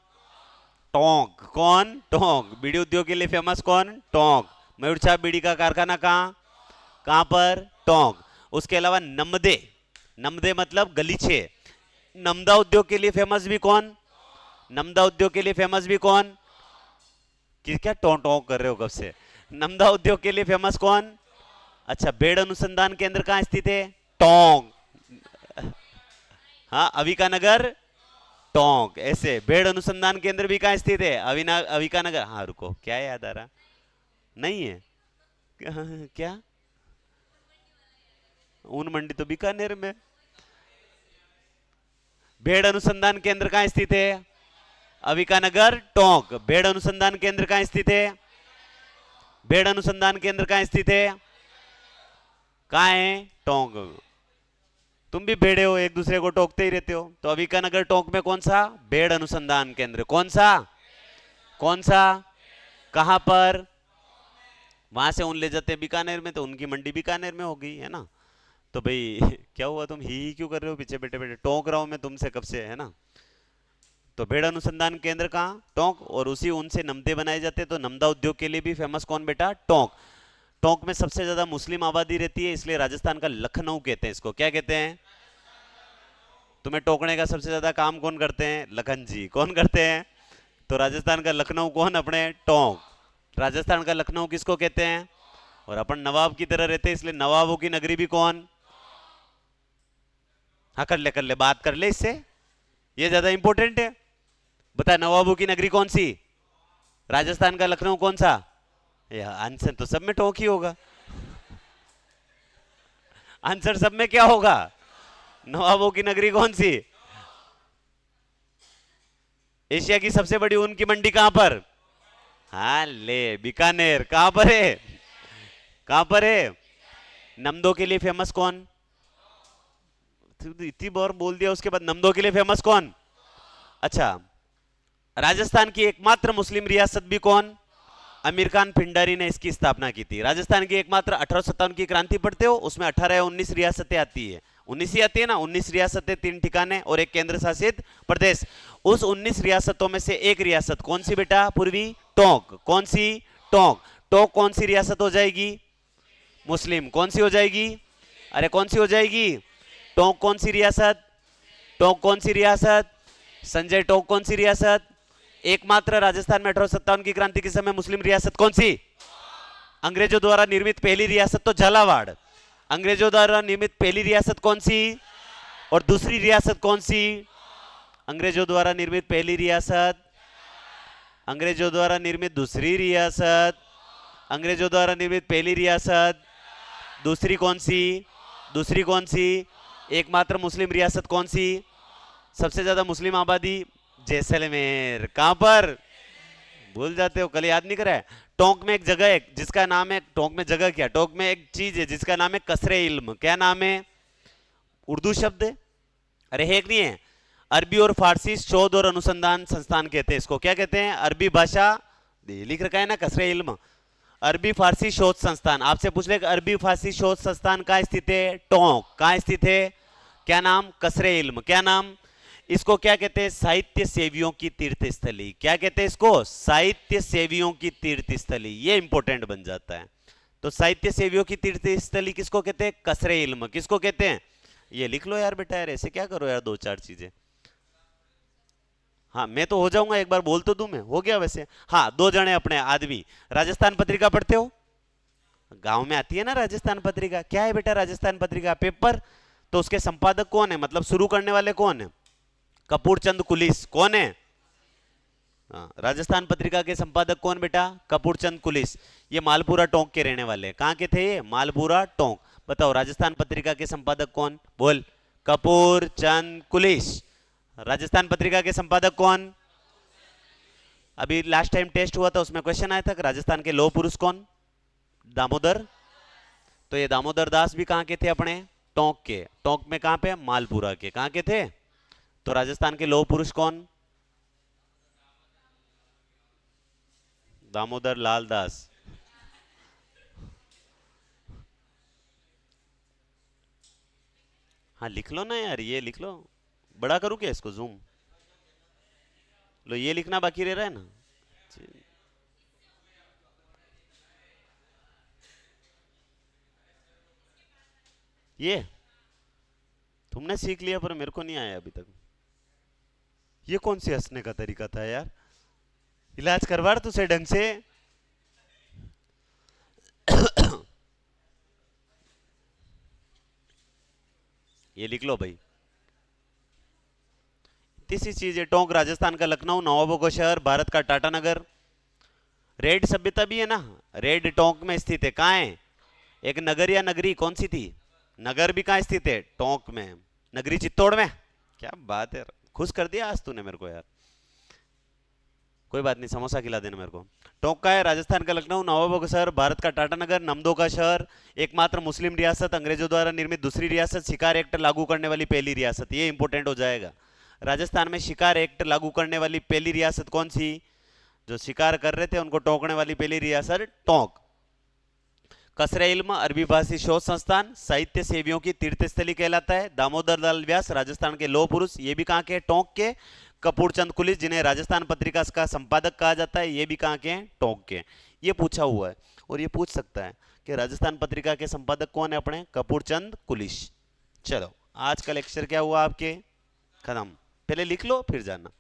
टोंक, कौन, टोंक, बीड़ी उद्योग के लिए फेमस कौन, टोंक। मयूर छाप बीड़ी का कारखाना कहाँ, कहाँ पर, टोंक। उसके अलावा नमदे, नमदे मतलब गलीचे, नमदा उद्योग के लिए फेमस भी कौन, नमदा उद्योग के लिए फेमस भी कौन, कि क्या टों टों कर रहे हो कब से, नमदा उद्योग के लिए फेमस कौन, अच्छा बेड़ अनुसंधान केंद्र कहाँ स्थित है, टोंक, हाँ अविका नगर टोंक, ऐसे बेड़ अनुसंधान केंद्र भी कहाँ स्थित है, अविका नगर, हाँ रुको क्या याद आ रहा, नहीं है क्या, ऊन मंडी तो बीकानेर में। भेड़ अनुसंधान केंद्र कहाँ स्थित है, अविकानगर टोंक। भेड़ अनुसंधान केंद्र कहाँ स्थित है, भेड़ अनुसंधान केंद्र कहाँ स्थित है, कहाँ है, टोंक। तुम भी भेड़े हो, एक दूसरे को टोकते ही रहते हो। तो अविकानगर टोंक में कौन सा, भेड़ अनुसंधान केंद्र, कौन सा, कौन सा, कहां पर, वहां से उन ले जाते हैं बीकानेर में, तो उनकी मंडी बीकानेर में हो गई, है ना। तो भाई क्या हुआ, तुम ही क्यों कर रहे हो पीछे बैठे बैठे, टोक रहा हूं मैं तुमसे कब से, है ना। तो भेड़ अनुसंधान केंद्र कहाँ, टोंक, और उसी ऊन से नमदे बनाए जाते हैं। तो नमदा उद्योग के लिए भी फेमस कौन बेटा, टोंक। टोंक में सबसे ज्यादा मुस्लिम आबादी रहती है, इसलिए राजस्थान का लखनऊ कहते हैं इसको, क्या कहते हैं। तुम्हें टोकने का सबसे ज्यादा काम कौन करते हैं, लखन जी, कौन करते हैं। तो राजस्थान का लखनऊ कौन, अपने टोंक। राजस्थान का लखनऊ किसको कहते हैं, और अपन नवाब की तरह रहते हैं, इसलिए नवाबों की नगरी भी कौन, हाँ कर ले बात कर ले इससे, ये ज्यादा इंपॉर्टेंट है। बता नवाबों की नगरी कौन सी, राजस्थान का लखनऊ कौन सा, आंसर तो सब में टोंक ही होगा, आंसर सब में क्या होगा, नवाबों की नगरी कौन सी। एशिया की सबसे बड़ी ऊन की मंडी कहां पर, हाँ ले बीकानेर, कहां पर है, कहां पर है। नमदो के लिए फेमस कौन, इतनी बार बोल दिया उसके बाद, नमदो के लिए फेमस कौन। अच्छा राजस्थान की एकमात्र मुस्लिम रियासत भी कौन, अमीर खान पिंडारी ने इसकी स्थापना की थी। राजस्थान की एकमात्र 1857 की क्रांति पढ़ते हो, उसमें 18 या 19 रियासतें आती है, 19 ही आती है ना, 19 रियासतें, 3 ठिकाने और एक केंद्र शासित प्रदेश। उस 19 रियासतों में से एक रियासत कौन सी बेटा, पूर्वी टोंक, कौन सी, टोंक। टोंक कौन सी रियासत हो जाएगी, मुस्लिम, कौन सी हो जाएगी, अरे कौन सी हो जाएगी, टोंक कौन सी रियासत, टोंक कौन सी रियासत, संजय टोंक कौन सी रियासत। एकमात्र राजस्थान में 1857 की क्रांति के समय मुस्लिम रियासत कौन सी, अंग्रेजों द्वारा निर्मित पहली रियासत तो झालावाड़, अंग्रेजों द्वारा निर्मित पहली रियासत कौन सी, और दूसरी रियासत कौन सी, अंग्रेजों द्वारा निर्मित पहली रियासत, अंग्रेजों द्वारा निर्मित दूसरी रियासत, अंग्रेजों द्वारा निर्मित पहली रियासत, दूसरी कौन सी, दूसरी कौन सी, एकमात्र मुस्लिम रियासत कौन सी, सबसे ज्यादा मुस्लिम आबादी, जैसलमेर। कहां पर, भूल जाते हो, कल याद नहीं करा है। टोंक में एक जगह है जिसका नाम है, टोंक में जगह क्या, टोंक में एक चीज है जिसका नाम है कसरे इल्म, क्या नाम है, उर्दू शब्द है, अरे है कि नहीं है। अरबी और फारसी शोध और अनुसंधान संस्थान कहते हैं इसको, क्या कहते हैं, अरबी भाषा ये लिख रखा है ना कसरे इल्म। अरबी फारसी शोध संस्थान, आपसे पूछ ले अरबी फारसी शोध संस्थान कहाँ स्थित है? टोंक। कहाँ स्थित है? क्या नाम? कसरे इल्म। क्या नाम? इसको क्या कहते हैं? साहित्य सेवियों की तीर्थ स्थली। क्या कहते हैं इसको? साहित्य सेवियों की तीर्थ स्थली। ये इंपॉर्टेंट बन जाता है। तो साहित्य सेवियों की तीर्थ स्थली किसको कहते हैं? कसरे इल्म। किसको कहते हैं? ये लिख लो यार बेटा, यार ऐसे क्या करो यार, दो चार चीजें। हाँ मैं तो हो जाऊंगा, एक बार बोल तो दूं, मैं हो गया वैसे। हाँ दो जने अपने आदमी। राजस्थान पत्रिका पढ़ते हो? गांव में आती है ना राजस्थान पत्रिका। क्या है बेटा राजस्थान पत्रिका? पेपर। तो उसके संपादक कौन है, मतलब शुरू करने वाले कौन है? कपूर चंद कुलिस। कौन है? हाँ, राजस्थान पत्रिका के संपादक कौन बेटा? कपूर चंद कुलिस। ये मालपुरा टोंक के रहने वाले। कहाँ के थे ये? मालपुरा टोंक। बताओ राजस्थान पत्रिका के संपादक कौन? बोल। कपूर चंद कुलिस। राजस्थान पत्रिका के संपादक कौन? अभी लास्ट टाइम टेस्ट हुआ था, उसमें क्वेश्चन आया था कि राजस्थान के लौह पुरुष कौन? दामोदर। तो ये दामोदर दास भी कहाँ के थे? अपने टोंक के। टोंक में कहाँ पे? मालपुरा के। कहाँ के थे? तो राजस्थान के लौह पुरुष कौन? दामोदर लाल दास। हाँ लिख लो ना यार, ये लिख लो। बड़ा करूँ क्या इसको जूम? लो ये लिखना बाकी रह रहा है ना। ये तुमने सीख लिया पर मेरे को नहीं आया अभी तक। ये कौन सी हंसने का तरीका था यार? इलाज करवा तुझे ढंग से। ये लिख लो भाई। तीसरी चीज है टोंक राजस्थान का लखनऊ, नवाबों का शहर, भारत का टाटा नगर। रेड सभ्यता भी है ना, रेड टोंक में स्थित है। कहाँ है? एक नगर या नगरी कौन सी थी? नगर भी कहाँ स्थित है? टोंक में। नगरी चित्तौड़ में। क्या बात है, खुश कर दिया आज तूने मेरे को यार। कोई बात नहीं, समोसा खिला देना मेरे को। टोंक का है राजस्थान का लखनऊ, नवाबों का शहर, भारत का टाटा नगर, नमदो का शहर, एकमात्र मुस्लिम रियासत, अंग्रेजों द्वारा निर्मित दूसरी रियासत, शिकार एक्ट लागू करने वाली पहली रियासत। ये इंपॉर्टेंट हो जाएगा। राजस्थान में शिकार एक्ट लागू करने वाली पहली रियासत कौन सी? जो शिकार कर रहे थे उनको टोकने वाली पहली रियासत टोंक। कसरे इल्म अरबी भाषी शोध संस्थान साहित्य सेवियों की तीर्थस्थली कहलाता है। दामोदर लाल व्यास राजस्थान के लौह पुरुष, ये भी कहाँ के? टोंक के। कपूर चंद कुलिस जिन्हें राजस्थान पत्रिका का संपादक कहा जाता है, ये भी कहाँ के हैं? टोंक के। ये पूछा हुआ है और ये पूछ सकता है कि राजस्थान पत्रिका के संपादक कौन है? अपने कपूर चंद कुलिस। चलो आज का लेक्चर क्या हुआ आपके? खत्म। पहले लिख लो फिर जाना।